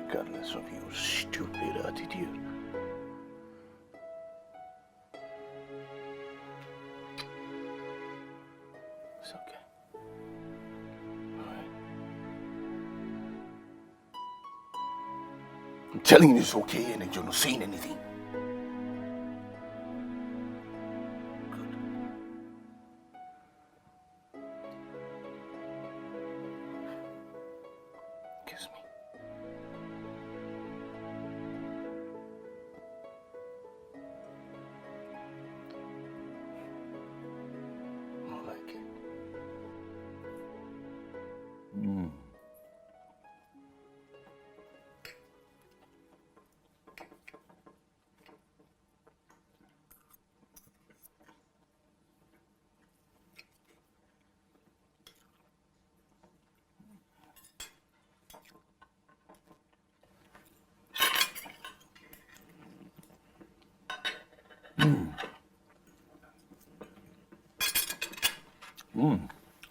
Regardless of your stupid attitude. It's okay. Alright? I'm telling you it's okay and you're not saying anything. Good. Kiss me. More like it.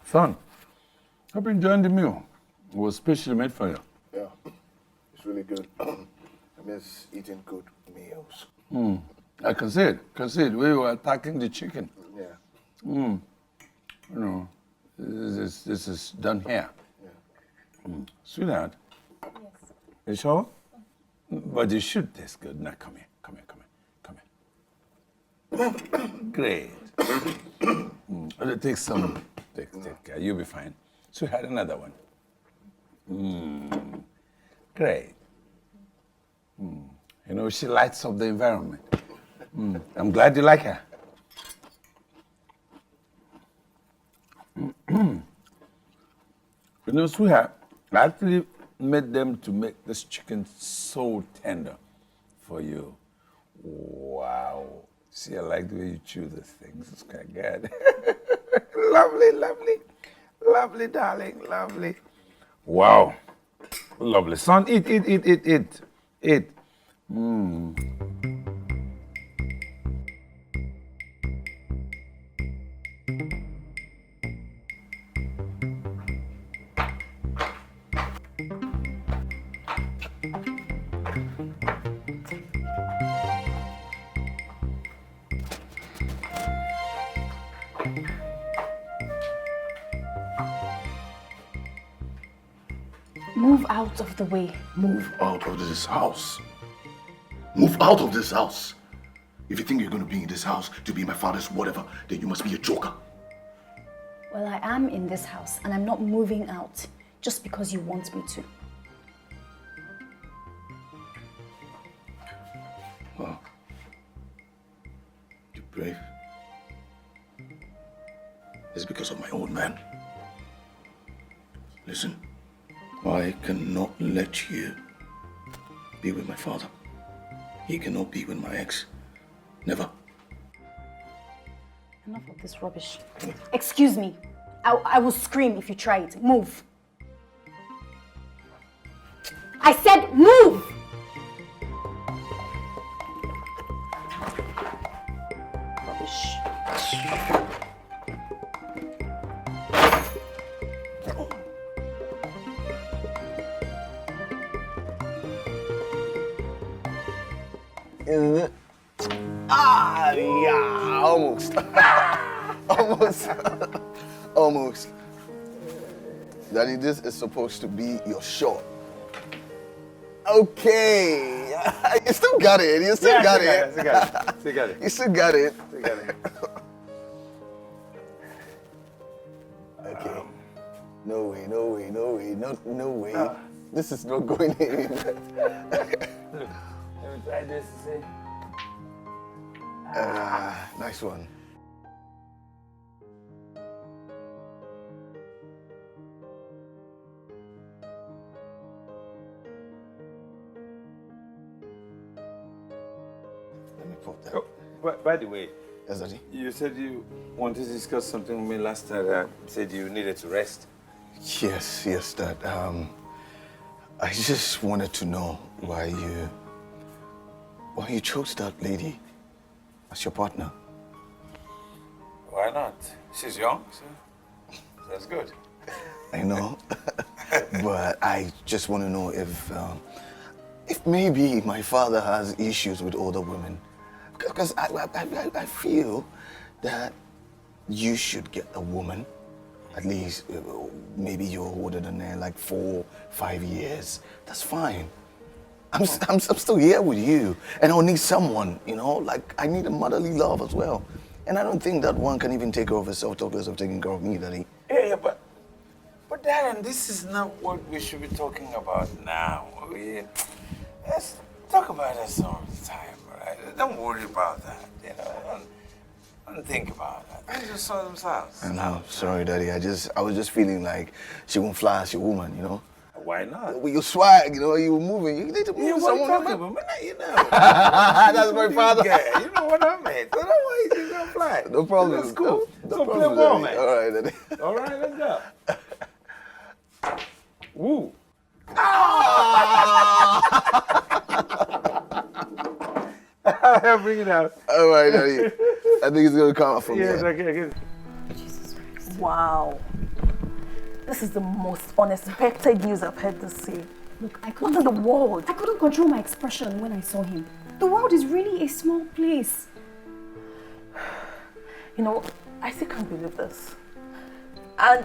Son, hope you enjoyed the meal. It was specially made for you. Yeah, it's really good. I miss eating good meals. I can see it. We were attacking the chicken. Yeah. You know, this is done here. Yeah. Sweetheart. Yes. You sure? But it should taste good. Now come here. Great. Take some. Take care. You'll be fine. Sweetheart, another one. Great. You know, she lights up the environment. I'm glad you like her. You know, sweetheart, I actually made them to make this chicken so tender for you. Wow. See, I like the way you chew this thing. This is kind of good. Lovely, lovely. Lovely, darling, lovely. Wow. Lovely. Son, eat. Eat. Move out of the way. Move out of this house. Move out of this house. If you think you're going to be in this house to be my father's whatever, then you must be a joker. Well, I am in this house and I'm not moving out just because you want me to. Well, you're brave. It's because of my old man. Listen, I cannot let you be with my father. He cannot be with my ex. Never. Enough of this rubbish. Excuse me. I will scream if you try it. Move. I said move! Rubbish. Isn't it? Ah, yeah, almost. Almost. Daddy, this is supposed to be your shot. Okay. You still got it. You still got it. Still got it. You still got it. Okay. No way. No way. This is not going in. Look, let me try this. See? Nice one. Let me pop that. Oh, by the way, Yes, Daddy. you said you wanted to discuss something with me last time. You said you needed to rest. Yes, Dad. I just wanted to know why you chose that lady as your partner. Why not? She's young, so that's good. I know, but I just want to know if maybe my father has issues with older women, because I feel that you should get a woman, at least maybe you're older than her, like 4, 5 years. That's fine. I'm still here with you, and I'll need someone, you know, like I need a motherly love as well. And I don't think that one can even take care of herself, talk less of taking care of me, Daddy. Yeah, but Darren, this is not what we should be talking about now. Let's talk about it some time, right? Don't worry about that, you know. Don't think about that. Things just sort themselves. I know, sorry, Daddy. I was just feeling like she won't fly as your woman, you know. Why not? With your swag, you know, you were moving. You need to move someone. What are you talking about? You know. That's my father. Yeah, you know what I mean. So don't worry, you're gonna fly. No problem. That's cool. No So problem, play ball, Daddy. man. All right, Daddy. All right, let's go. Woo. Bring it out. All right, Daddy. I think it's gonna come out from Yes, here. okay. Wow. This is the most unexpected news I've heard this year. Look, What in the world? I couldn't control my expression when I saw him. The world is really a small place. You know, I still can't believe this. And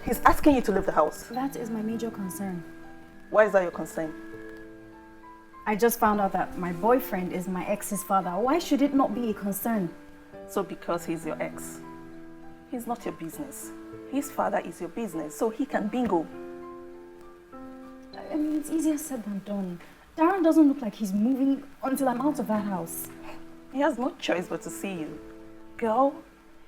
he's asking you to leave the house. That is my major concern. Why is that your concern? I just found out that my boyfriend is my ex's father. Why should it not be a concern? So because he's your ex, he's not your business. His father is your business, so he can bingo. I mean, it's easier said than done. Darren doesn't look like he's moving until I'm out of that house. He has no choice but to see you. Girl,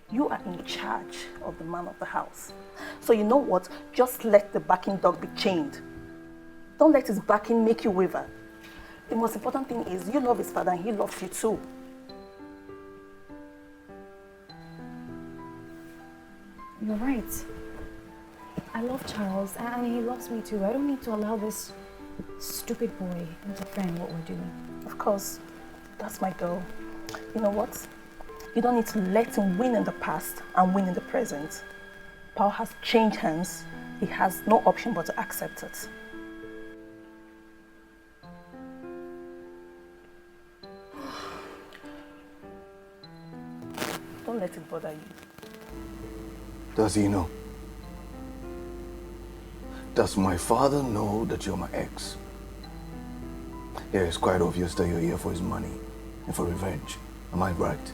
you are in charge of the man of the house. So you know what? Just let the backing dog be chained. Don't let his backing make you waver. The most important thing is you love his father and he loves you too. You're right. I love Charles and he loves me too. I don't need to allow this stupid boy interfere in what we're doing. Of course, that's my girl. You know what? You don't need to let him win in the past and win in the present. Power has changed hands. He has no option but to accept it. Don't let it bother you. Does he know? Does my father know that you're my ex? Yeah, it's quite obvious that you're here for his money and for revenge. Am I right?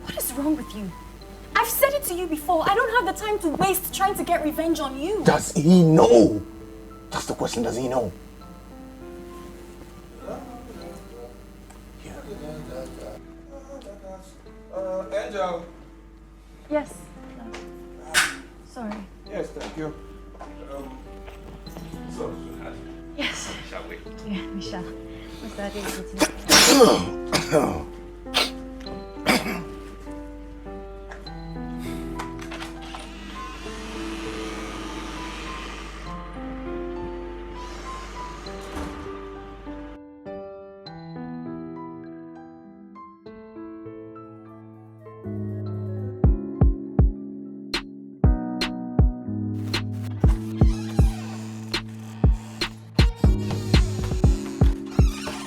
What is wrong with you? I've said it to you before. I don't have the time to waste trying to get revenge on you. Does he know? That's the question, does he know? Angel. Yes. Sorry. Yes, thank you. So, Yes. shall we? Yeah, we shall. What's that doing?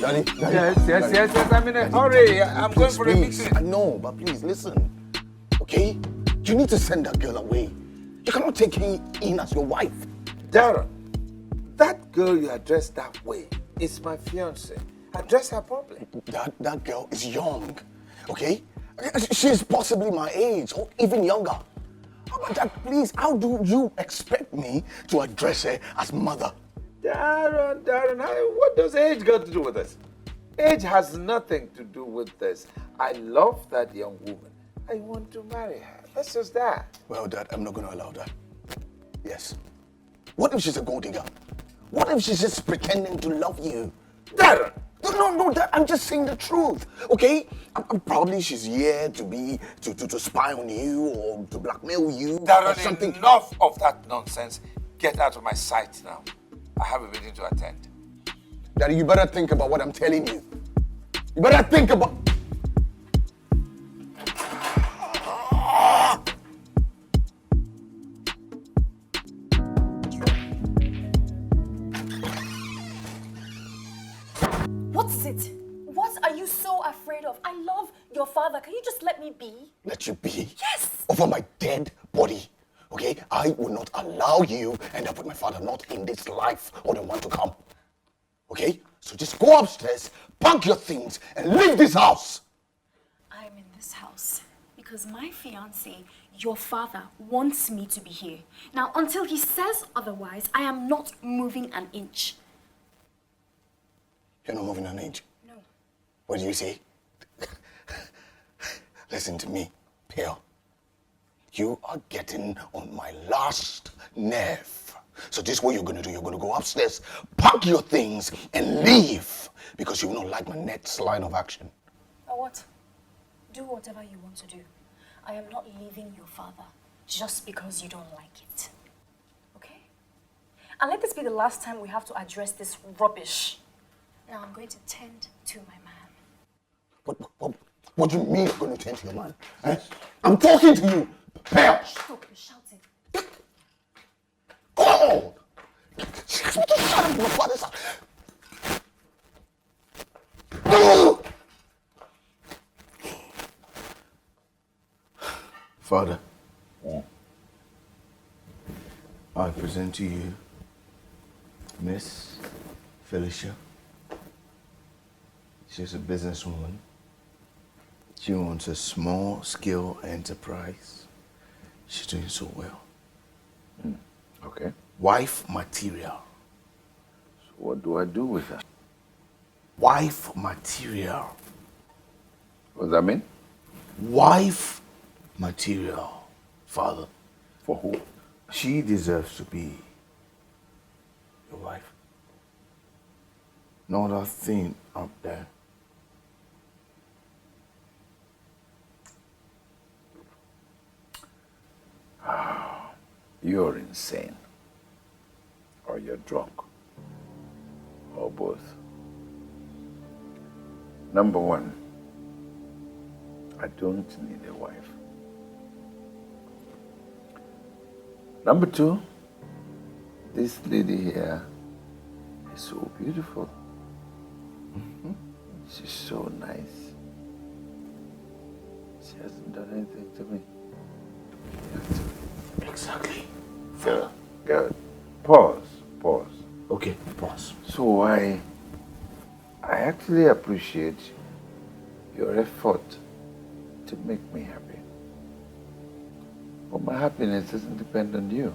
Daddy, Yes, I'm in a hurry. I'm going for a meeting. I know, but please listen. Okay? You need to send that girl away. You cannot take her in as your wife. Darren, that girl you address that way is my fiancée. Address her properly. That girl is young. Okay? She's possibly my age or even younger. But Dad, please, how do you expect me to address her as mother? Darren, what does age got to do with this? Age has nothing to do with this. I love that young woman. I want to marry her. That's just that. Well, Dad, I'm not going to allow that. Yes. What if she's a gold digger? What if she's just pretending to love you? Darren! No, Dad, I'm just saying the truth, okay? Probably she's here to spy on you or to blackmail you or something. Enough of that nonsense. Get out of my sight now. I have a meeting to attend. Daddy, you better think about what I'm telling you. You better think about... What is it? What are you so afraid of? I love your father. Can you just let me be? Let you be? Yes! Over my dead body. Okay? I will not allow you end up with my father, not in this life or the one to come. Okay? So just go upstairs, pack your things, and leave this house. I'm in this house because my fiancé, your father, wants me to be here. Now, until he says otherwise, I am not moving an inch. You're not moving an inch? No. What do you say? Listen to me, Pale. You are getting on my last nerve. So this is what you're going to do. You're going to go upstairs, pack your things, and leave. Because you will not like my next line of action. Or what? Do whatever you want to do. I am not leaving your father just because you don't like it. Okay? And let this be the last time we have to address this rubbish. Now I'm going to tend to my man. What do you mean you're going to tend to your man? Eh? I'm talking to you. Pale! Stop, you're shouting. Oh! She asked me to shut up in my father's house. Father, I present to you Miss Felicia. She's a businesswoman. She owns a small-scale enterprise. She's doing so well. Okay. Wife material. So what do I do with her? wife material. What does that mean? Wife material, Father. For who? She deserves to be your wife. No other thing out there. You're insane. Or you're drunk. Or both. Number one, I don't need a wife. Number two, this lady here is so beautiful. She's so nice. She hasn't done anything to me. Exactly. Good. Pause. Okay, pause. So I actually appreciate your effort to make me happy. But my happiness doesn't depend on you.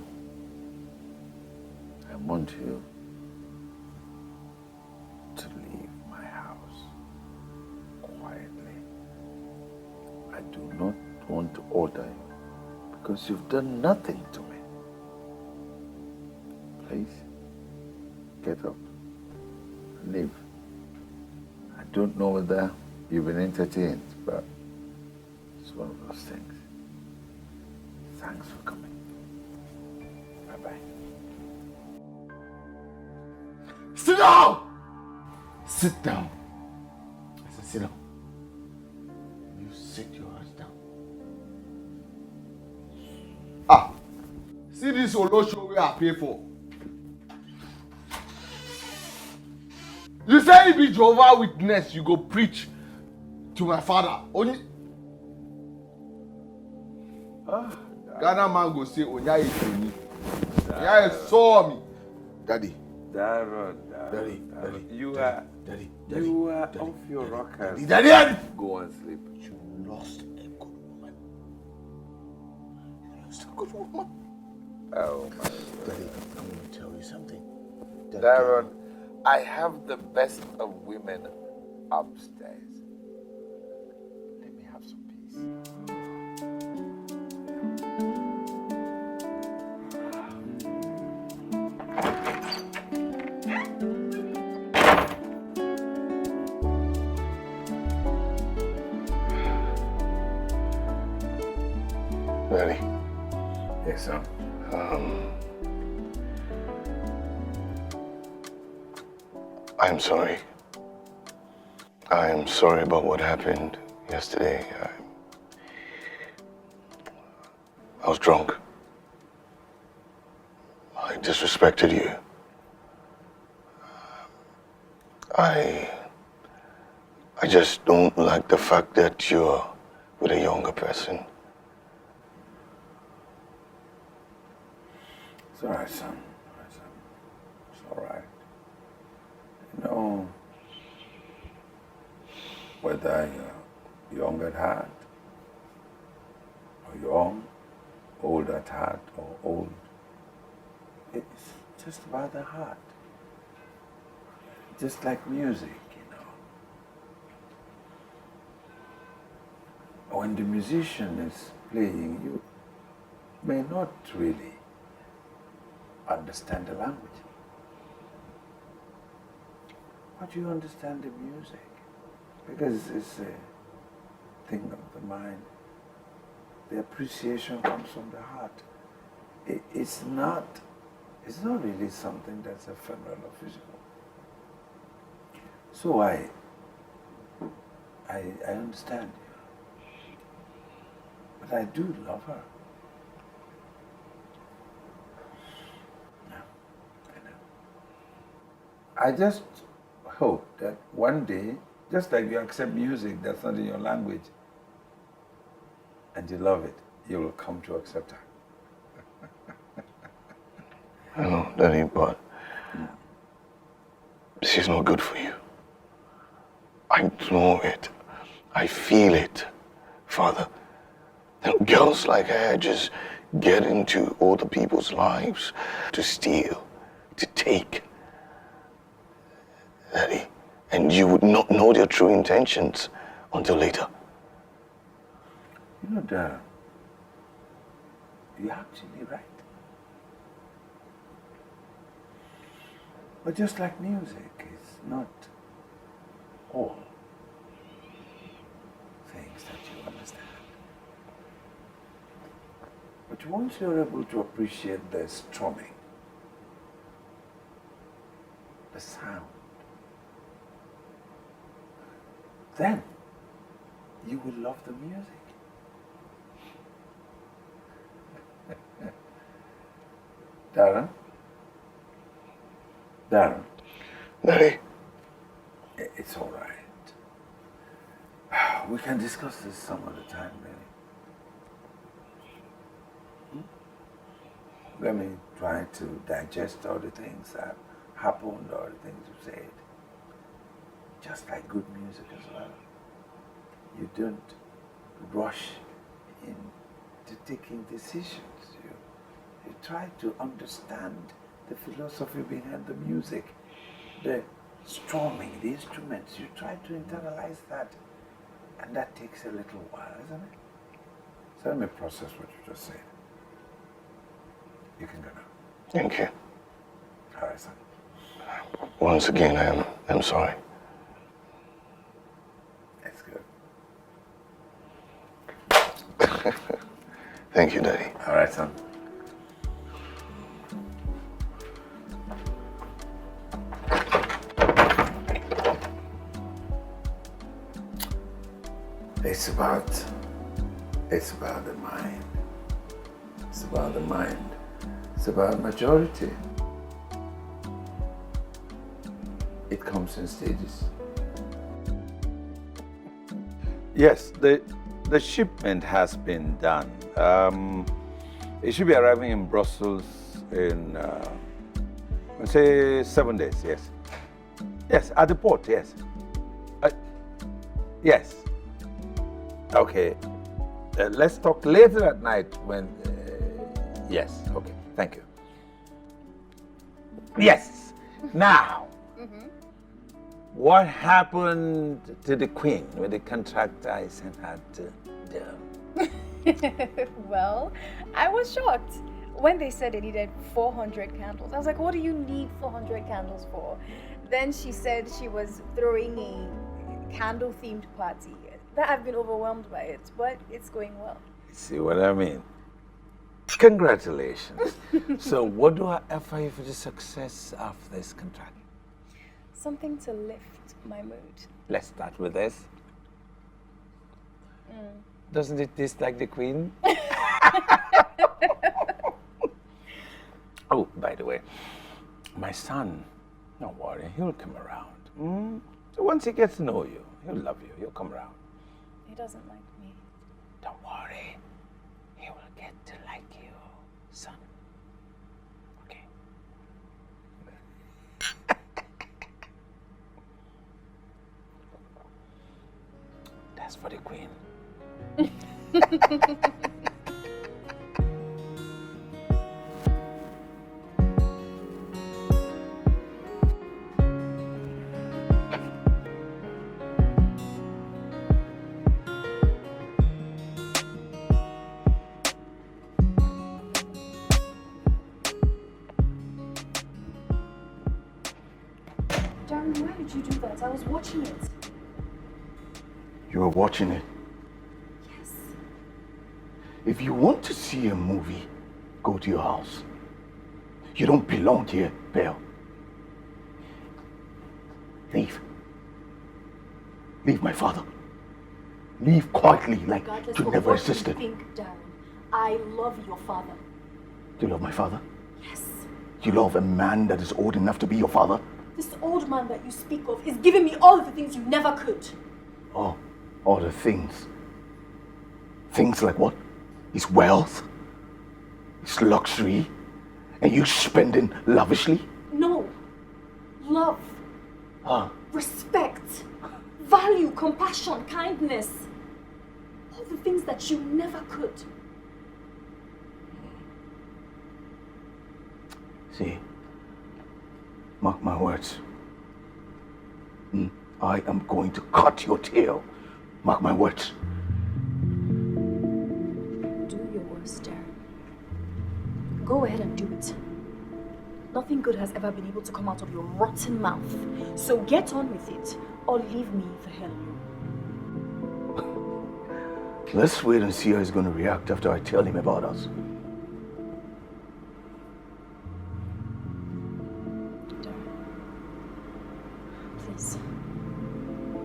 I want you to leave my house quietly. I do not want to order you because you've done nothing to me. Please, get up and leave. I don't know whether you've been entertained, but it's one of those things. Thanks for coming. Bye-bye. Sit down! Sit down. I said, sit down. You sit your ass down. Ah, see this solo show we I pay for. You say if be Jehovah Witness, you go preach to my father. Only Ghana man go say Onya Ifeni. Onya saw me. Daddy. Daddy. You are off your rockers. Daddy. Go and sleep. You lost a good woman. You lost a good woman. Oh my God. Daddy, I'm going to tell you something. Darren, I have the best of women upstairs. Let me have some peace. Daddy. Yes, sir. I'm sorry. I am sorry about what happened yesterday. I was drunk. I disrespected you. I just don't like the fact that you're with a younger person. It's all right, son. It's all right. You know, whether you're young at heart, or young, old at heart, or old, it's just about the heart. Just like music, you know. When the musician is playing, you may not really understand the language. But you understand the music because it's a thing of the mind. The appreciation comes from the heart. It's not really something that's ephemeral or physical. So I understand you. But I do love her. I just hope that one day, just like you accept music that's not in your language, and you love it, you will come to accept her. I know, Daddy, but she's not good for you. I know it. I feel it, Father. And girls like her just get into other people's lives to steal, to take. Daddy, And you would not know their true intentions until later. You know, Darren, you're actually right. But just like music, it's not all things that you understand. But once you're able to appreciate the strumming, the sound, then you will love the music. Darren? Darren? Daddy. It's all right. We can discuss this some other time, really. Let me try to digest all the things that happened, all the things you said. Just like good music as well. You don't rush into taking decisions. You try to understand the philosophy behind the music, the strumming, the instruments. You try to internalize that, and that takes a little while, isn't it? So let me process what you just said. You can go now. Thank you. All right, son. Once again, I'm sorry. That's good. Thank you, Daddy. All right, son. It's about the mind. It's about the mind. It's about majority. It comes in stages. Yes, the shipment has been done. It should be arriving in Brussels in, let's say, 7 days, yes. Yes, at the port, yes. Yes. Okay. Let's talk later at night when, yes, okay, thank you. Yes, now, what happened to the Queen with the contract I sent her to do? Well, I was shocked when they said they needed 400 candles. I was like, what do you need 400 candles for? Then she said she was throwing a candle-themed party. That I've been overwhelmed by it, but it's going well. See what I mean? Congratulations. So what do I offer you for the success of this contract? Something to lift my mood. Let's start with this. Doesn't it taste like the Queen? Oh, by the way, my son, don't worry, he'll come around. So once he gets to know you, he'll love you, he'll come around. He doesn't like me. Don't worry, he will get to like you, son. Okay? That's for the Queen. Darren, why did you do that? I was watching it. You were watching it? Yes. If you want to see a movie, go to your house. You don't belong here, Belle. Leave. Leave my father. Leave quietly like Regardless you of never what existed. you think, Darren, I love your father. Do you love my father? Yes. You love a man that is old enough to be your father? This old man that you speak of is giving me all of the things you never could. Oh, all the things. Things like what? His wealth? His luxury? And you spending lavishly? No. Love. Huh? Respect. Value, compassion, kindness. All the things that you never could. See, mark my words. I am going to cut your tail. Mark my words. Do your worst, Darren. Go ahead and do it. Nothing good has ever been able to come out of your rotten mouth. So get on with it, or leave me the hell alone. Let's wait and see how he's going to react after I tell him about us. Please.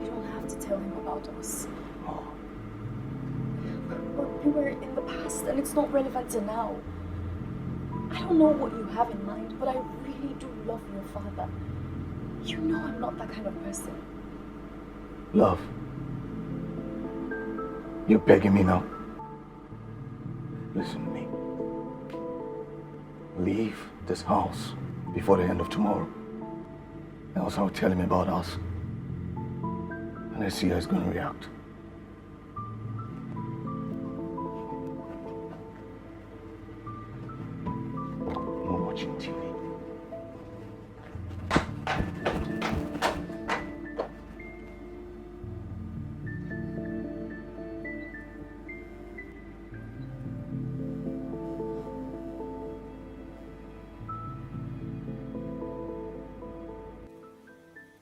You don't have to tell him about us. Oh. But we were in the past and it's not relevant to now. I don't know what you have in mind, but I really do love your father. You know I'm not that kind of person. Love. You're begging me now? Listen to me. Leave this house before the end of tomorrow. Else I'll tell him about us. And let's see how he's going to react. No watching TV.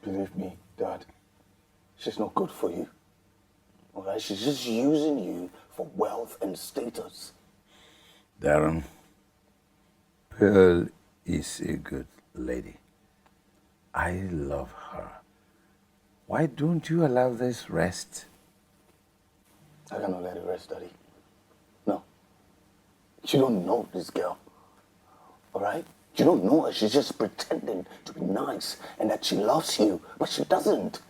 Believe me, Dad, she's not good for you. All right? She's just using you for wealth and status. Darren, Pearl is a good lady. I love her. Why don't you allow this rest? I cannot let it rest, Daddy. No. You don't know this girl. All right? You don't know her. She's just pretending to be nice and that she loves you, but she doesn't.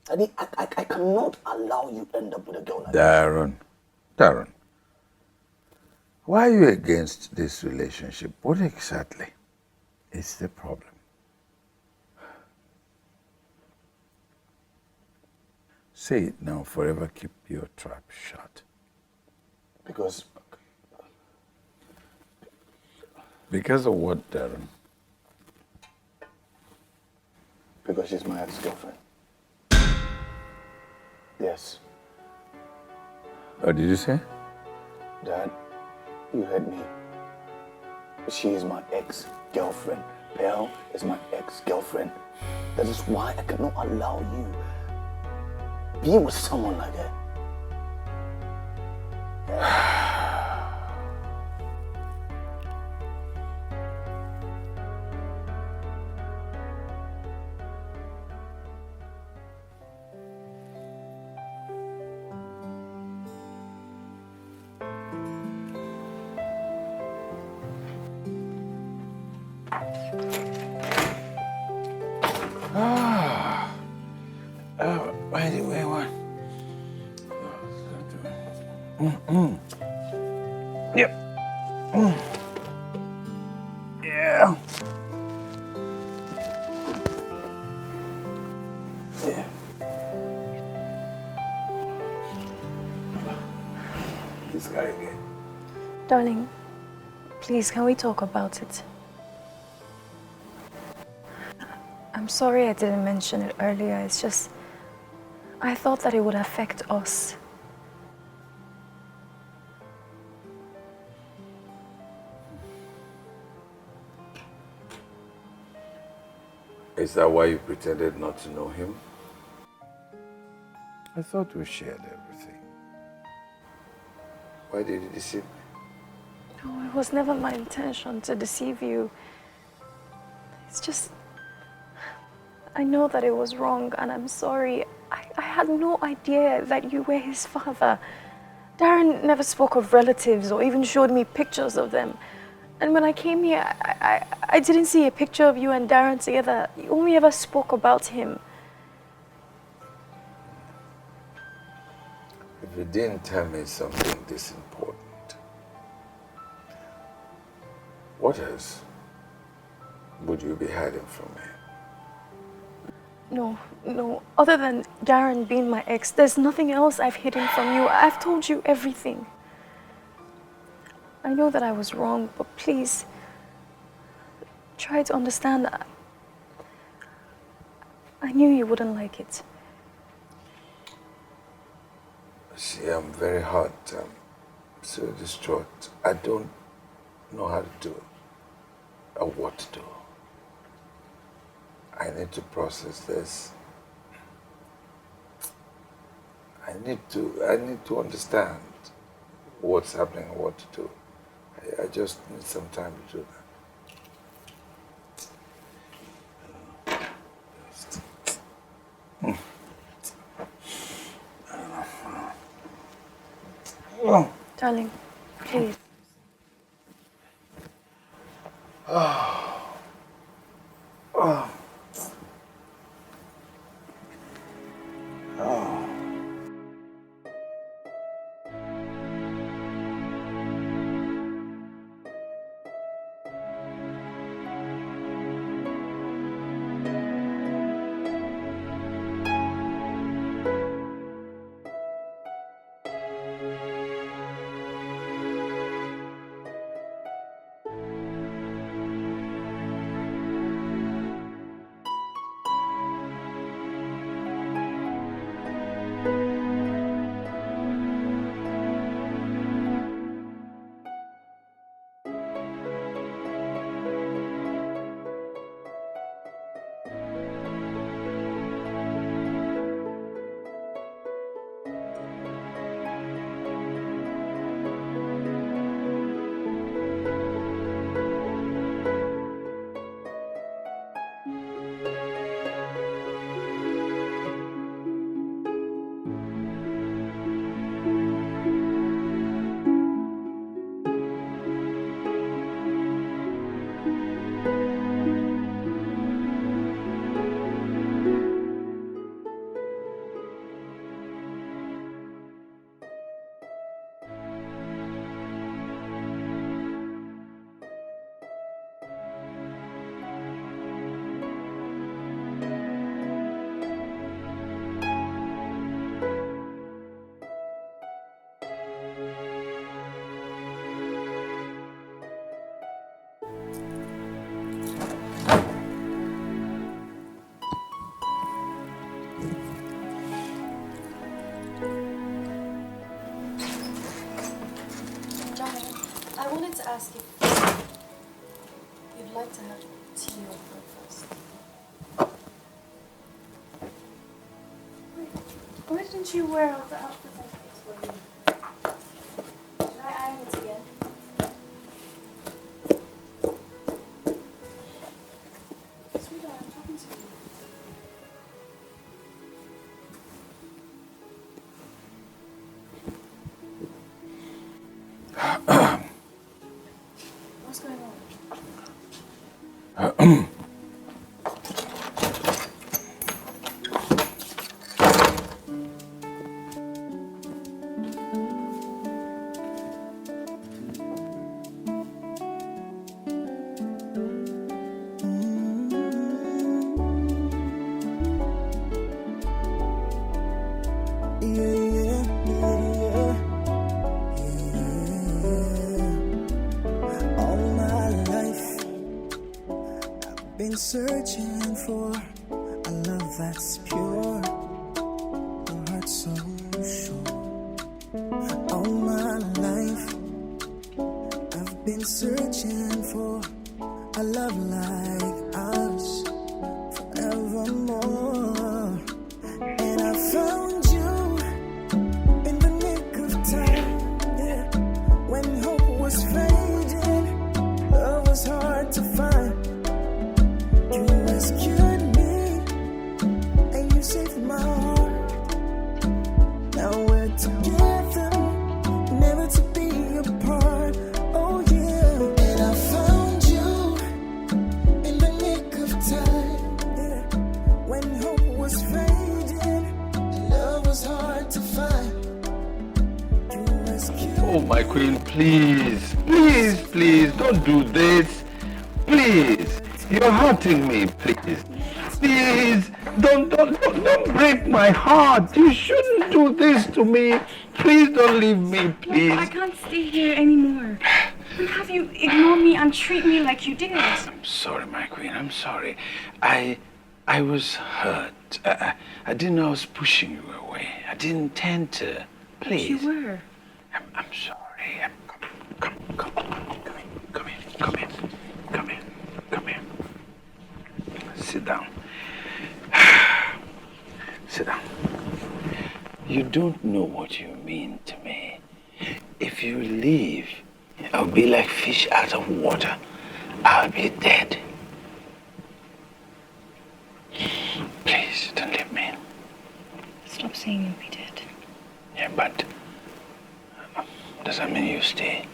Daddy, I cannot allow you to end up with a girl like that. Darren, why are you against this relationship? What exactly is the problem? Say it now, forever keep your trap shut. Because of what, Darren? Because she's my ex-girlfriend. Yes. What did you say? Dad, you heard me. She is my ex-girlfriend. Pearl is my ex-girlfriend. That is why I cannot allow you be with someone like that. By the way, what? Yep. Yeah. Yeah. This guy again. Darling, please, can we talk about it? I'm sorry I didn't mention it earlier. It's just, I thought that it would affect us. Is that why you pretended not to know him? I thought we shared everything. Why did you deceive me? No, it was never my intention to deceive you. It's just, I know that it was wrong and I'm sorry. I had no idea that you were his father. Darren never spoke of relatives or even showed me pictures of them. And when I came here, I didn't see a picture of you and Darren together. You only ever spoke about him. If you didn't tell me something this important, what else would you be hiding from me? No. Other than Darren being my ex, there's nothing else I've hidden from you. I've told you everything. I know that I was wrong, but please, try to understand that I knew you wouldn't like it. See, I'm very hurt. I'm so distraught. I don't know how to do or what to do. I need to process this. I need to understand what's happening and what to do. I just need some time to do that. Darling, please. I wanted to ask if you'd like to have tea or breakfast. Wait, why didn't you wear out the outfit I picked for you? Should I iron it again? Sweetheart, I'm talking to you. What's going on? Searching for a love that's pure, a heart so sure. All my life I've been searching for a love like ours forevermore. And I found you in the nick of time, yeah. When hope was fading, love was hard to find. You rescued me, and you saved my heart. Now we're together, never to be apart. Oh yeah, and I found you in the nick of time, yeah. When hope was fading, love was hard to find. You rescued Oh, my queen, please, please, please, don't do this. Please. You're hurting me, please. Please, don't break my heart. You shouldn't do this to me. Please don't leave me, please. I can't stay here anymore. And have you ignore me and treat me like you did. I'm sorry, my queen. I'm sorry. I I was hurt. I didn't know I was pushing you away. I didn't intend to. Please. You were. I'm sorry. Come in. Sit down. Sit down. You don't know what you mean to me. If you leave, I'll be like fish out of water. I'll be dead. Please, don't leave me. Stop saying you'll be dead. Yeah, but does that mean you stay?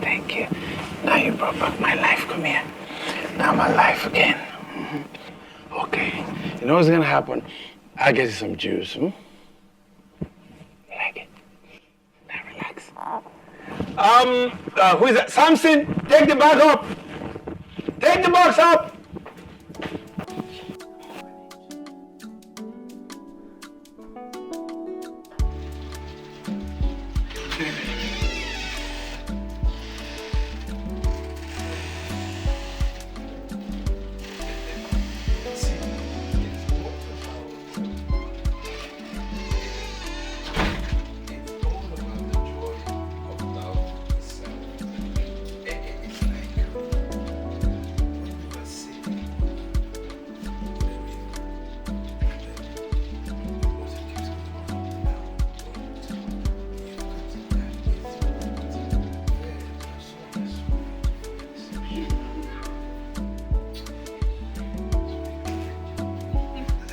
Thank you. Now you brought back my life. Come here. Now I'm alive again. Okay. You know what's gonna happen? I'll get you some juice. You like it? Now relax. Who is that? Samson, take the bag up. Take the box up.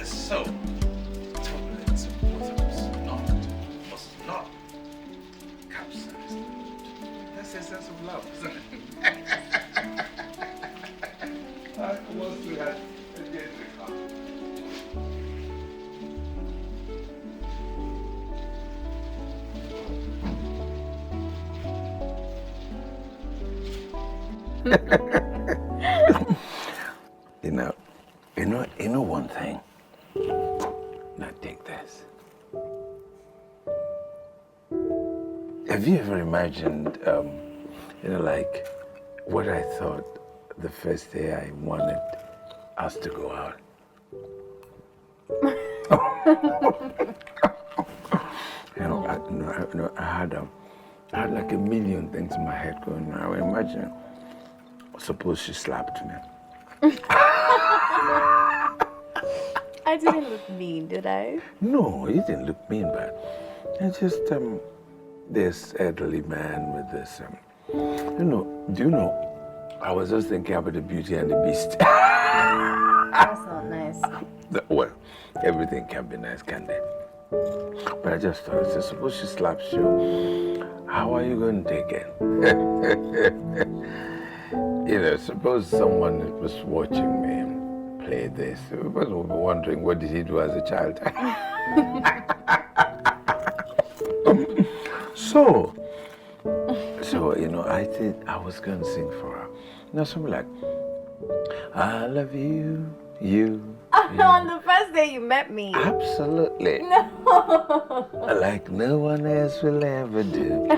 So, turbulence of water must not capsize the boat. That's the essence of love, isn't it? Once we had again the car. You know one thing. Now take this. Have you ever imagined, like what I thought the first day I wanted us to go out? I had like a million things in my head going on. I imagine, suppose she slapped me. I didn't look mean, did I? No, you didn't look mean, but it's just this elderly man with this. Do you know? I was just thinking about the Beauty and the Beast. That's not nice. Well, everything can be nice, can't it? But I just thought, suppose she slaps you, how are you going to take it? Suppose someone was watching me play this. People will be wondering, what did he do as a child? So, I think I was going to sing for her. Something like, I love you, you. On the first day you met me. Absolutely. No. Like no one else will ever do.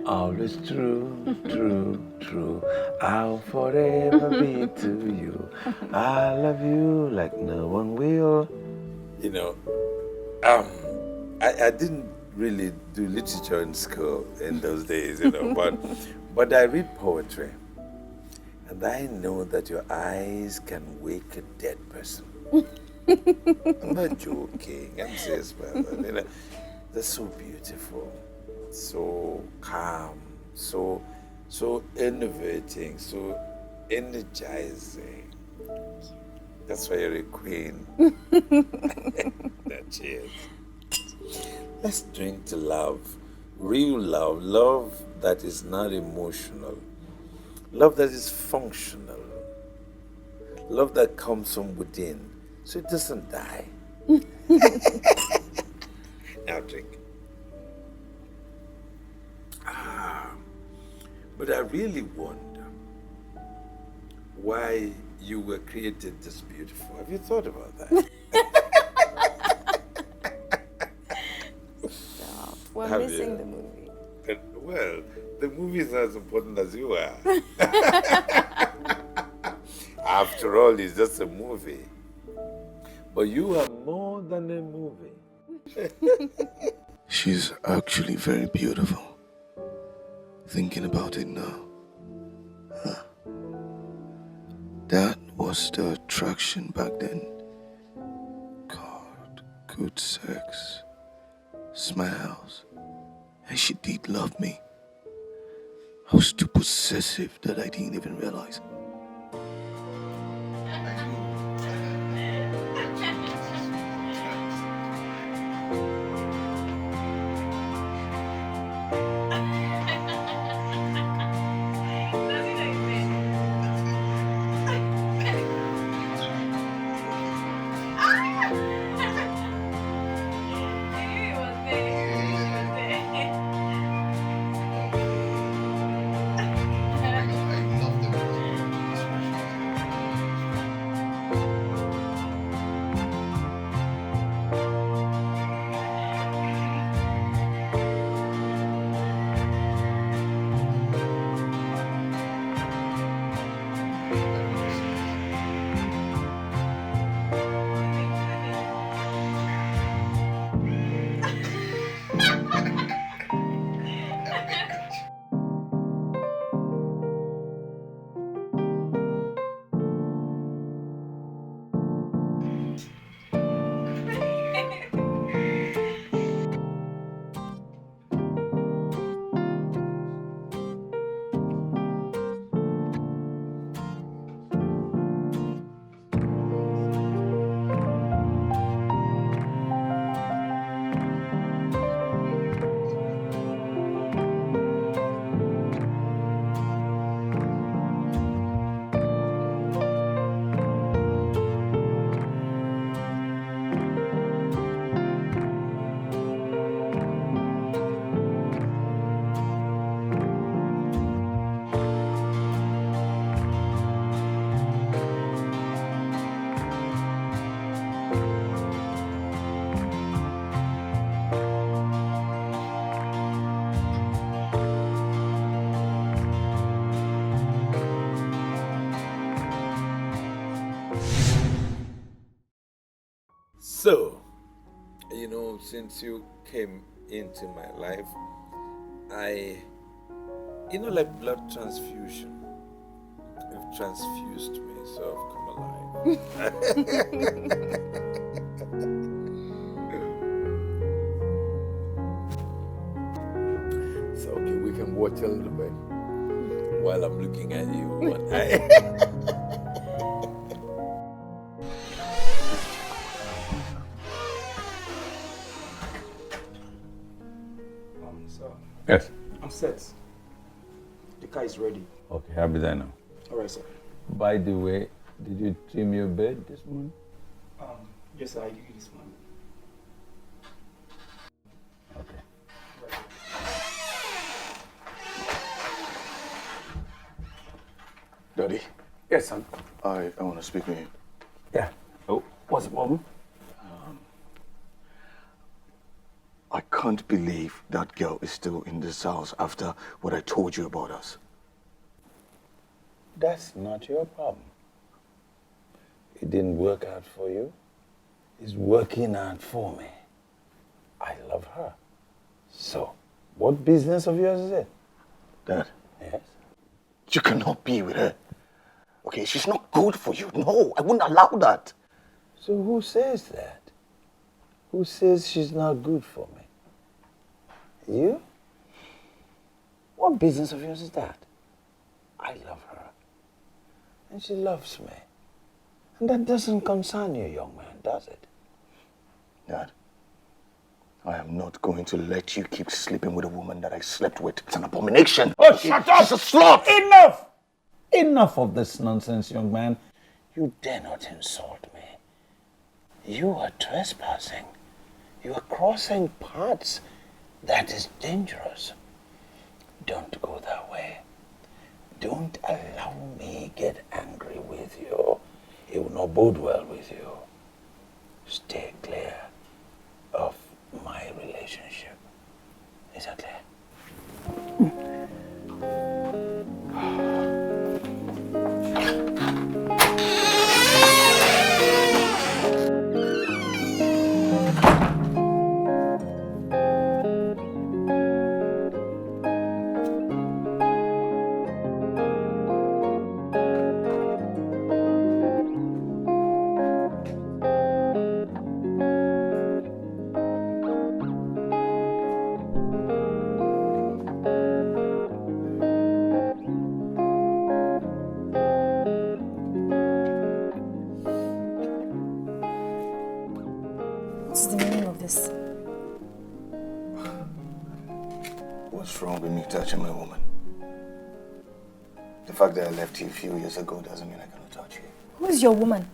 Always true, true, true. I'll forever be to you. I love you like no one will. I didn't really do literature in school in those days, but I read poetry. And I know that your eyes can wake a dead person. I'm not joking. I'm serious, brother. They're so beautiful, so calm, so innovating, so energizing. That's why you're a queen. Cheers. Let's drink to love. Real love. Love that is not emotional. Love that is functional. Love that comes from within, so it doesn't die. Now drink. But I really wonder why you were created this beautiful. Have you thought about that? Stop. We're Have missing you? the movie. Well, the movie is not as important as you are. After all, it's just a movie. But you are more than a movie. She's actually very beautiful. Thinking about it now. Huh. That was the attraction back then. God, good sex, smiles, and she did love me. I was too possessive that I didn't even realize. So, since you came into my life, like blood transfusion, you've transfused me, so I've come alive. So, okay, we can watch a little bit while I'm looking at you one eye. Yes. I'm set. The car is ready. Okay, I'll be there now. All right, sir. By the way, did you trim your bed this morning? Yes, sir, I did this morning. Okay. Daddy. Yes, son. I want to speak with you. Yeah. Oh, what's the problem? I can't believe that girl is still in this house after what I told you about us. That's not your problem. It didn't work out for you. It's working out for me. I love her. So, what business of yours is it? Dad. Yes? You cannot be with her. Okay, she's not good for you. No, I wouldn't allow that. So who says that? Who says she's not good for me? You? What business of yours is that? I love her. And she loves me. And that doesn't concern you, young man, does it? Dad, I am not going to let you keep sleeping with a woman that I slept with. It's an abomination. Oh, shut up! She's a slut! Enough! Enough of this nonsense, young man. You dare not insult me. You are trespassing. You are crossing paths. That is dangerous. Don't go that way. Don't allow me get angry with you. It will not bode well with you. Stay clear of my relationship. Is that clear? wrong with me touching my woman? The fact that I left you a few years ago doesn't mean I cannot touch you. Who is your woman?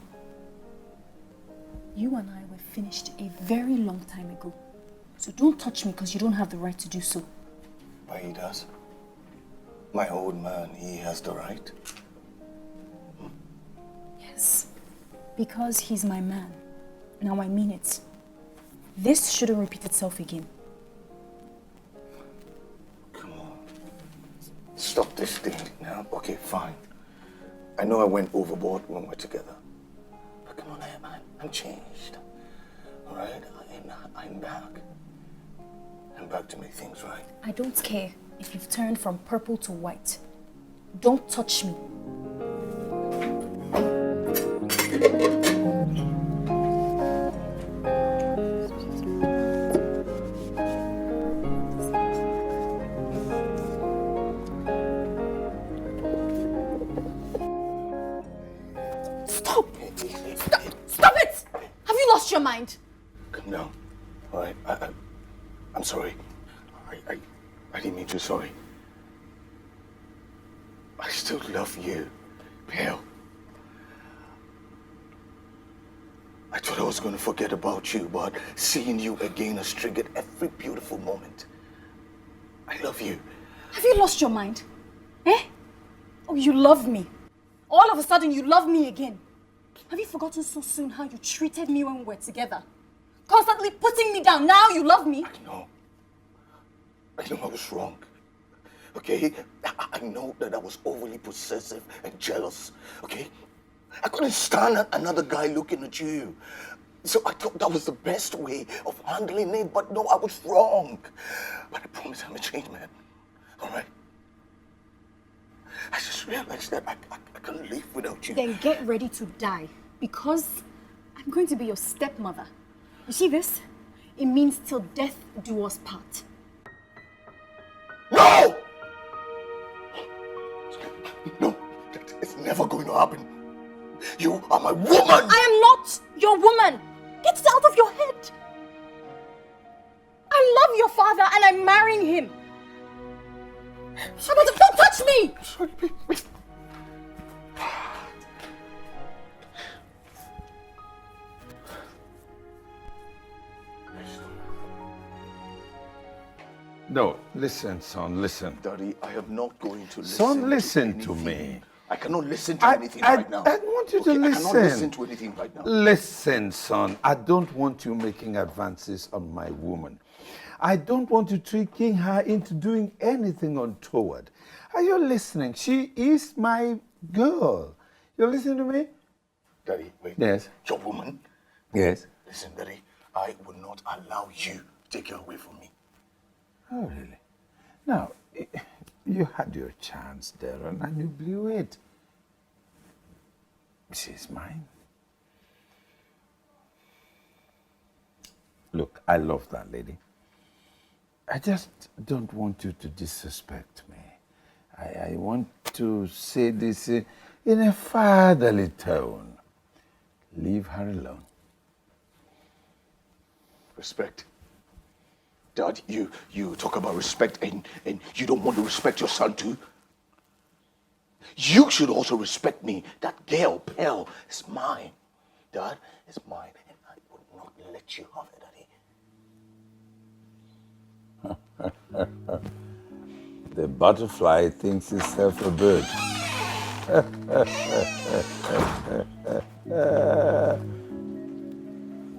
You and I were finished a very long time ago. So don't touch me because you don't have the right to do so. But he does. My old man, he has the right. Yes, because he's my man. Now I mean it. This shouldn't repeat itself again. Come on. Stop this thing now. Okay, fine. I know I went overboard when we're together. But come on, I'm changed. All right? I'm back. I'm back to make things right. I don't care if you've turned from purple to white. Don't touch me. Stop it! Have you lost your mind? Come down. All right? I'm sorry. I didn't mean to. Sorry. I still love you, Pale. I thought I was going to forget about you, but seeing you again has triggered every beautiful moment. I love you. Have you lost your mind? Eh? Oh, you love me. All of a sudden, you love me again. Have you forgotten so soon how you treated me when we were together? Constantly putting me down. Now you love me. I know I was wrong. Okay? I know that I was overly possessive and jealous. Okay? I couldn't stand another guy looking at you. So I thought that was the best way of handling it, but no, I was wrong. But I promise I'm a changed man. All right? I just realized that I can't live without you. Then get ready to die, because I'm going to be your stepmother. You see this? It means till death do us part. No! No, it's never going to happen. You are my woman! I am not your woman! Get it out of your head! I love your father and I'm marrying him! Don't touch me! Sorry, No, listen, son, listen. Daddy, I am not going to listen. Son, listen to anything. me. I cannot listen to anything right now. I want you to listen. I cannot listen to anything right now. Listen, son, I don't want you making advances on my woman. I don't want you tricking her into doing anything untoward. Are you listening? She is my girl. You listening to me? Daddy, wait. Yes. Your woman? Yes. Listen, Daddy, I will not allow you to take her away from me. Oh, really? Now, you had your chance, Darren, and you blew it. She's mine. Look, I love that lady. I just don't want you to disrespect me. I want to say this in a fatherly tone. Leave her alone. Respect. Dad, you talk about respect and you don't want to respect your son too? You should also respect me. That girl, Pearl, is mine. Dad, it's mine. And I will not let you have it, Daddy. The butterfly thinks itself a bird.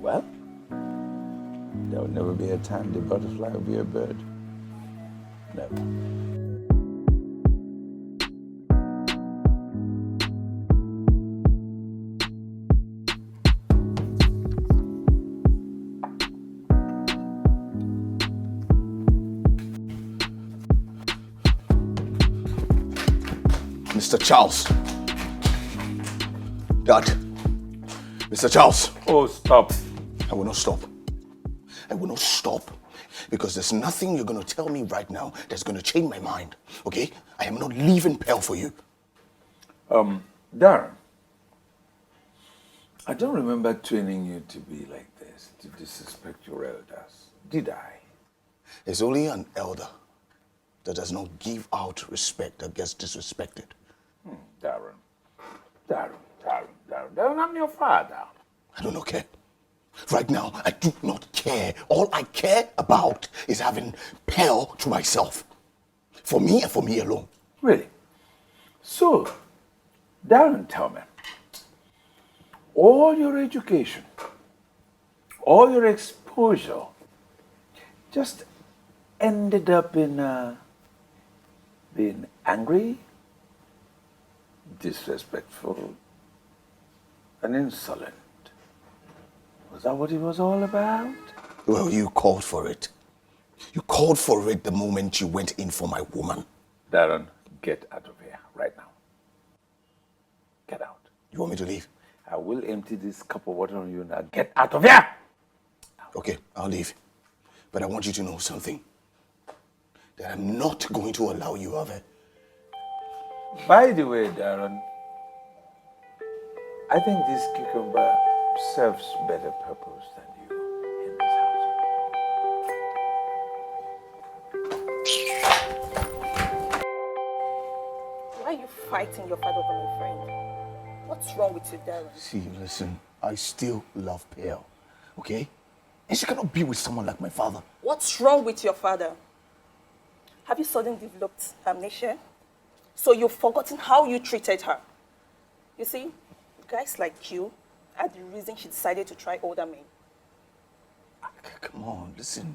Well, there will never be a time the butterfly will be a bird. Never. Mr. Charles. Dad. Mr. Charles. Oh, stop. I will not stop. I will not stop. Because there's nothing you're going to tell me right now that's going to change my mind. Okay? I am not leaving Pearl for you. Darren, I don't remember training you to be like this, to disrespect your elders. Did I? There's only an elder that does not give out respect that gets disrespected. Darren, I'm your father. I do not care. Right now, I do not care. All I care about is having Pearl to myself. For me and for me alone. Really? So, Darren, tell me, all your education, all your exposure just ended up in being angry, disrespectful, and insolent. Was that what it was all about? Well, you called for it. You called for it the moment you went in for my woman. Darren, get out of here right now. Get out. You want me to leave? I will empty this cup of water on you now. Get out of here! Okay, I'll leave. But I want you to know something. That I'm not going to allow you have it. By the way, Darren, I think this cucumber serves better purpose than you in this house. Why are you fighting your father over my friend? What's wrong with you, Darren? See, listen, I still love Pearl, okay? And she cannot be with someone like my father. What's wrong with your father? Have you suddenly developed amnesia? So you've forgotten how you treated her? You see, guys like you are the reason she decided to try older men. Come on, listen.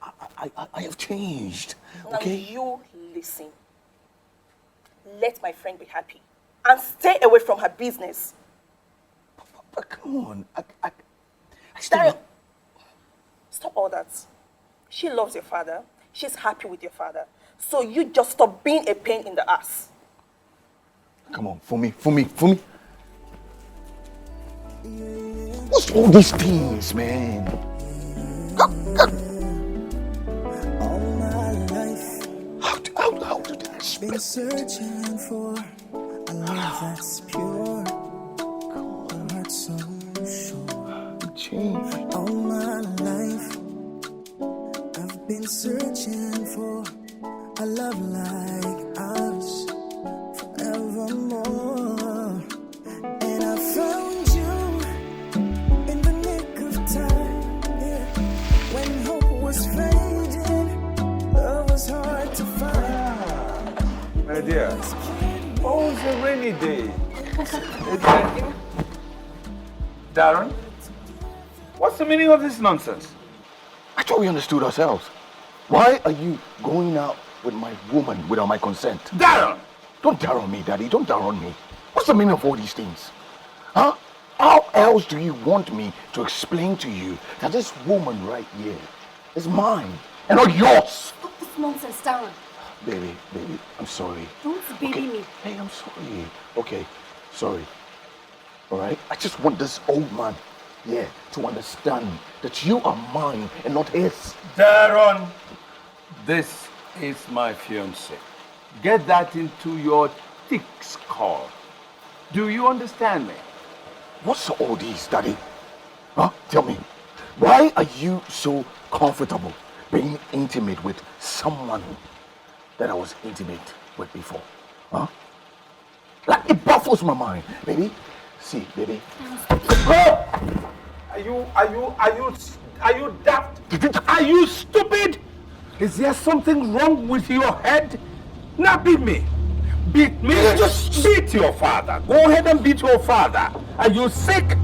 I have changed, Now okay? you listen. Let my friend be happy. And stay away from her business. But come on, I still... Darren, stop all that. She loves your father. She's happy with your father. So you just stop being a pain in the ass. Come on, for me. What's all these things, man? All my life, How did I expect been searching for a love that's pure, a heart so sure. change? All my life, I've been searching for a love like ours forevermore. And I found you in the nick of time, yeah. When hope was fading, love was hard to find. My dear, oh, it's a rainy day. Darren, what's the meaning of this nonsense? I thought we understood ourselves. Why are you going out with my woman without my consent? Darren! Don't dare on me, Daddy. Don't dare on me. What's the meaning of all these things? Huh? How else do you want me to explain to you that this woman right here is mine and not yours? Stop this nonsense, Darren. Baby, I'm sorry. Don't baby me. Hey, I'm sorry. Okay, sorry. All right? I just want this old man, yeah, to understand that you are mine and not his. Darren, this is my fiancée. Get that into your thick skull. Do you understand me? What's all these, Daddy? Huh? Tell me. Why are you so comfortable being intimate with someone that I was intimate with before? Huh? Like, it baffles my mind, baby. See, baby. Are you daft? Are you stupid? Is there something wrong with your head? Now beat me. Beat me. Just beat your father. Go ahead and beat your father. Are you sick?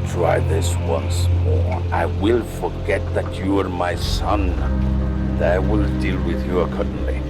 Try this once more. I will forget that you are my son. And I will deal with you accordingly.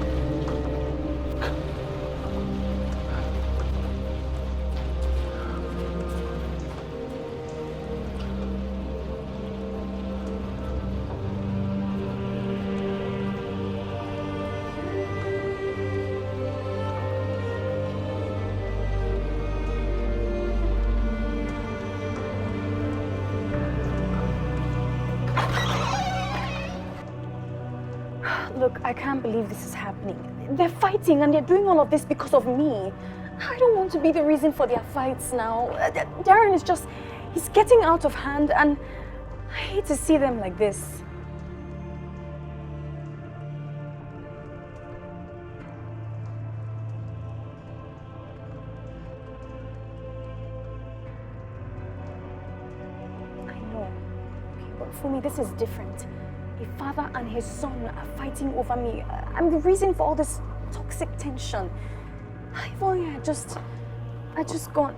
Look, I can't believe this is happening. They're fighting and they're doing all of this because of me. I don't want to be the reason for their fights now. Darren is just, he's getting out of hand and I hate to see them like this. For me, this is different. A father and his son are fighting over me. I'm the reason for all this toxic tension. If only I just got...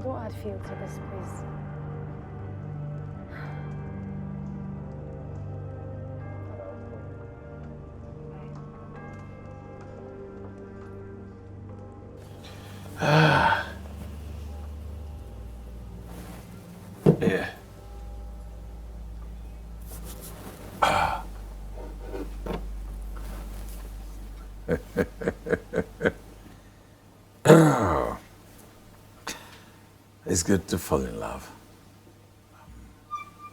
Don't add fuel to this, please. Yeah. It's good to fall in love.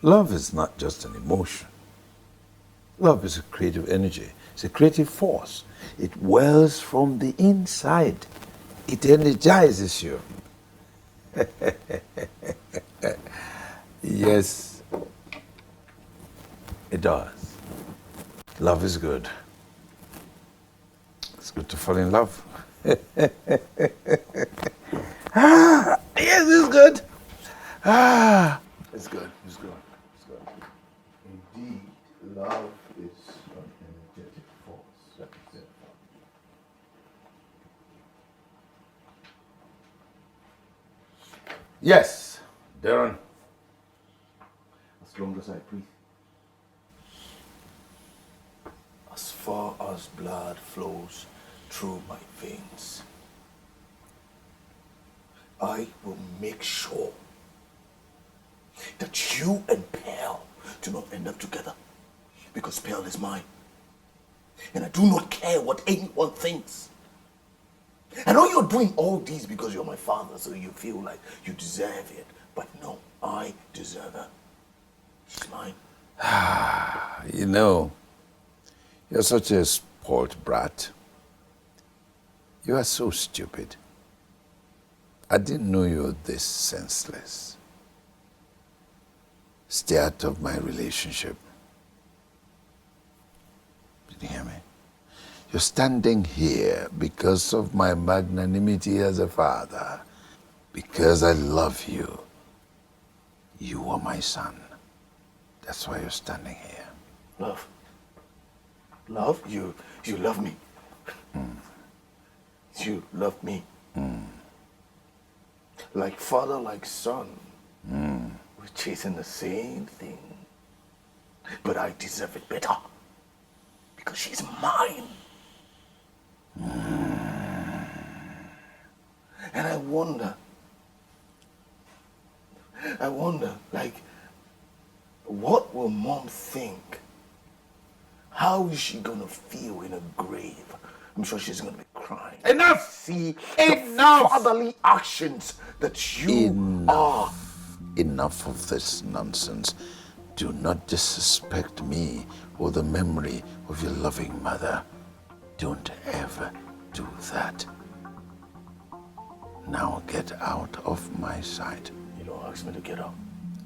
Love is not just an emotion. Love is a creative energy. It's a creative force. It wells from the inside. It energizes you. Yes, it does. Love is good. It's good to fall in love. Yes, it's good. It's good. It's good. It's good. Indeed, love is an energetic force. Yes, Darren. As long as I breathe. As far as blood flows through my veins, I will make sure that you and Pearl do not end up together, because Pearl is mine. And I do not care what anyone thinks. I know you're doing all these because you're my father, so you feel like you deserve it. But no, I deserve her. She's mine. You know, you're such a spoiled brat. You are so stupid. I didn't know you were this senseless. Stay out of my relationship. Did you hear me? You're standing here because of my magnanimity as a father. Because I love you. You are my son. That's why you're standing here. Love. Love? You love me. You love me. Like father, like son. We're chasing the same thing. But I deserve it better. Because she's mine. And I wonder, like, what will mom think? How is she gonna feel in a grave? I'm sure she's gonna be crying. Enough! See Enough! the fatherly actions that you are. Enough of this nonsense. Do not disrespect me or the memory of your loving mother. Don't ever do that. Now get out of my sight. You don't ask me to get out.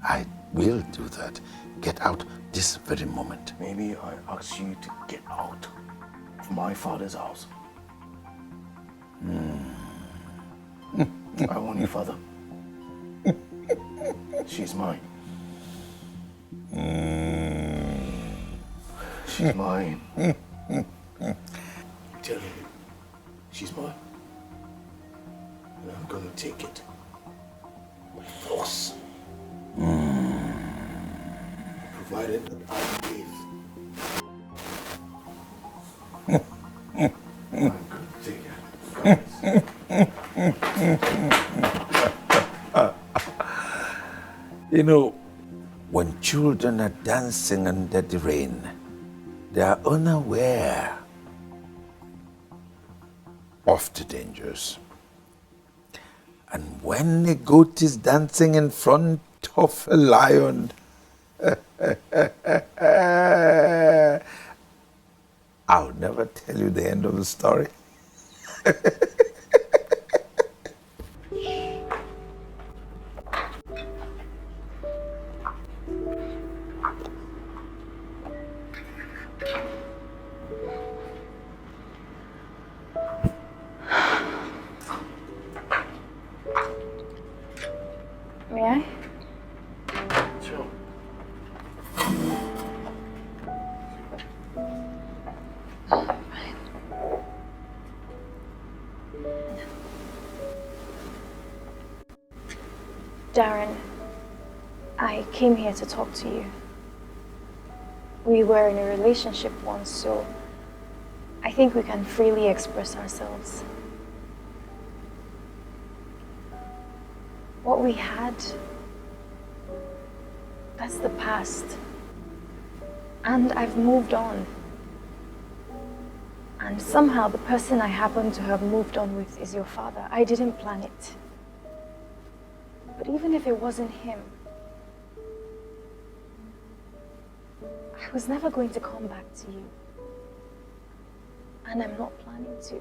I will do that. Get out this very moment. Maybe I ask you to get out of my father's house. I want you, father. She's mine. She's mine. I'm telling you, she's mine. And I'm gonna take it by force. Provided that I live. I'm gonna take it. You know, when children are dancing under the rain, they are unaware of the dangers. And when a goat is dancing in front of a lion, I'll never tell you the end of the story. Darren, I came here to talk to you. We were in a relationship once, so I think we can freely express ourselves. What we had, that's the past. And I've moved on. And somehow the person I happen to have moved on with is your father. I didn't plan it. But even if it wasn't him, I was never going to come back to you. And I'm not planning to.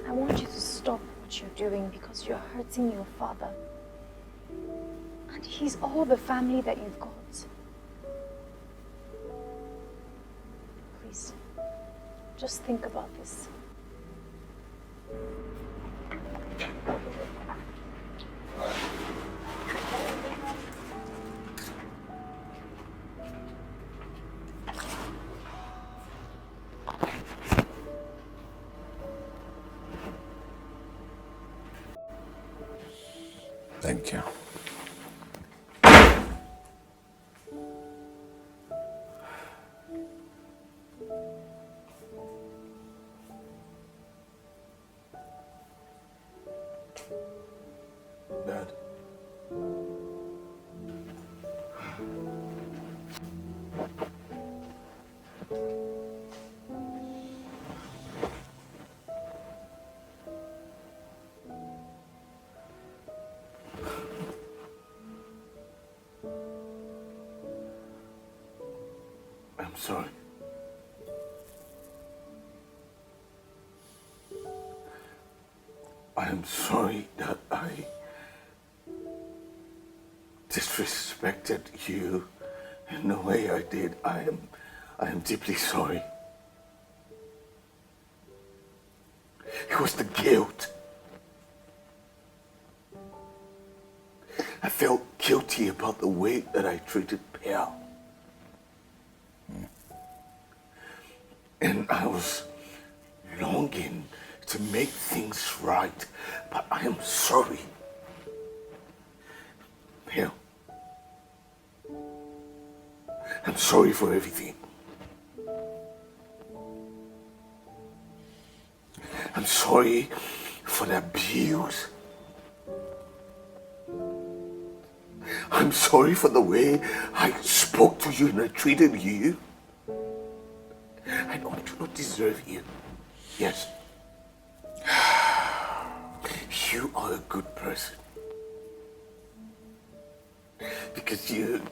I want you to stop what you're doing because you're hurting your father. And he's all the family that you've got. Please, just think about this. Thank you. Dad. I'm sorry. I am sorry that I disrespected you in the way I did. I am deeply sorry. It was the guilt. I felt guilty about the way that I treated Pearl. And I was longing to make things right, but I am sorry. Pearl, I'm sorry for everything. I'm sorry for the abuse. I'm sorry for the way I spoke to you and I treated you. I know I do not deserve you. Yes. You are a good person. Because you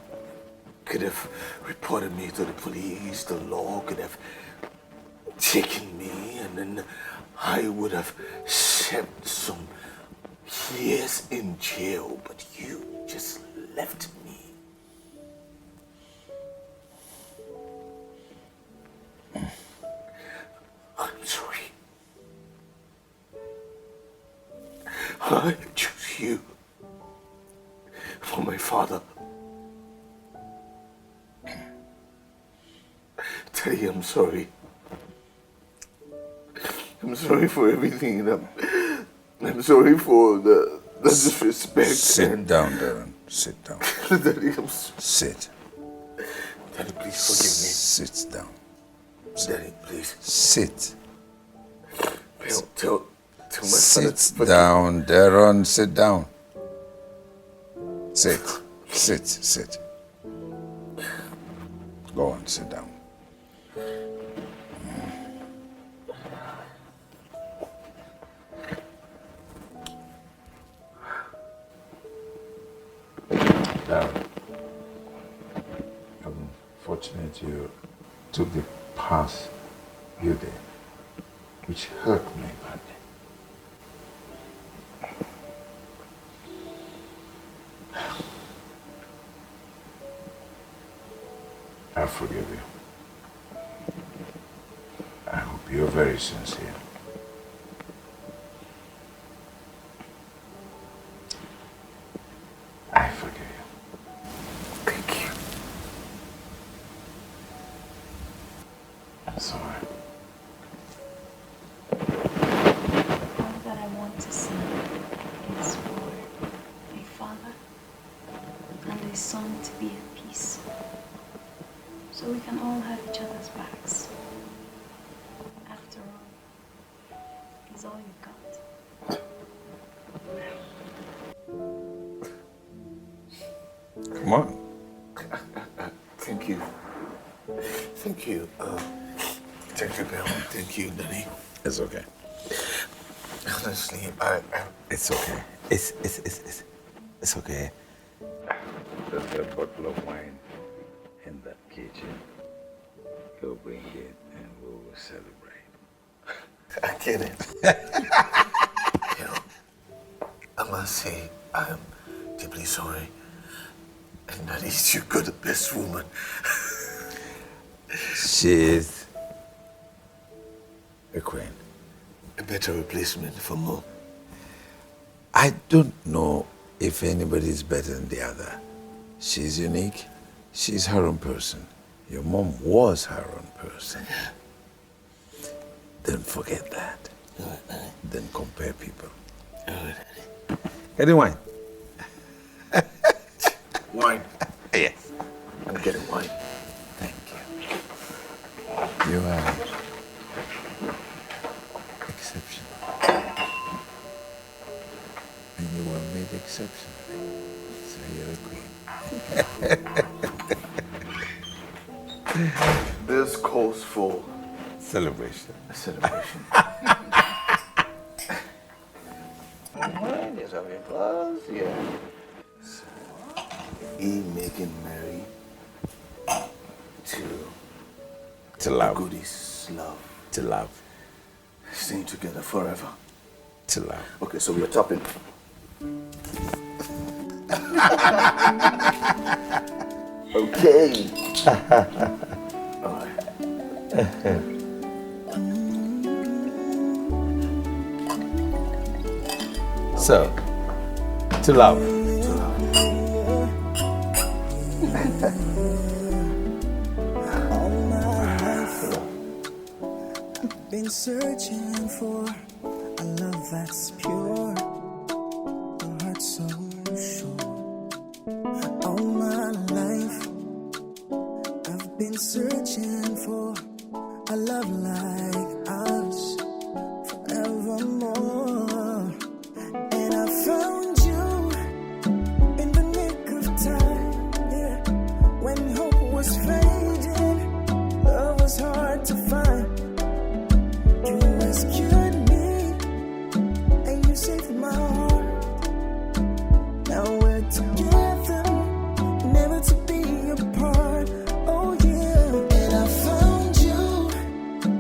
could have reported me to the police, the law could have taken me, and then I would have served some years in jail, but you just left me. I'm sorry. I choose you for my father. Daddy, I'm sorry. I'm sorry for everything. I'm sorry for the disrespect. Sit down, Darren. Sit down. Daddy, I'm sorry. Sit. Daddy, please forgive me. Sit down. Daddy, please. Sit. Tell my Sit down, Darren. Sit down. Sit. Sit. Go on, sit down. Darren, I'm fortunate you took the path you did, which hurt me badly. I forgive you. I hope you're very sincere. I forgive you. Thank you. I'm sorry. All that I want to say So we can all have each other's backs. After all, he's all you got. Come on. Thank you. Thank you. Thank you, Bill. Thank you, Daddy. It's okay. Honestly, It's okay. It's okay. There's a bottle of wine in that kitchen. Go bring it and we will celebrate. I get it. You know, I must say, I am deeply sorry. And Daddy, you got the best woman. She's a queen. A better replacement for Mom. I don't know if anybody is better than the other. She's unique. She's her own person. Your mom was her own person. Don't forget that. Then compare people. Any wine? Wine? Yes. I'm getting wine. Thank you. You are exceptional. And you were made exceptionally. So you're a queen. This calls for celebration. A celebration. Yes, of it was, yeah. Making merry to love. Goodies, love. To love. Staying together forever. To love. Okay, so we're topping. Okay. All right. So, to love. Been searching for a love that's pure, a heart so sure. All my life, I've been searching for a love like ours forevermore. And I found you in the nick of time, yeah, when hope was fading.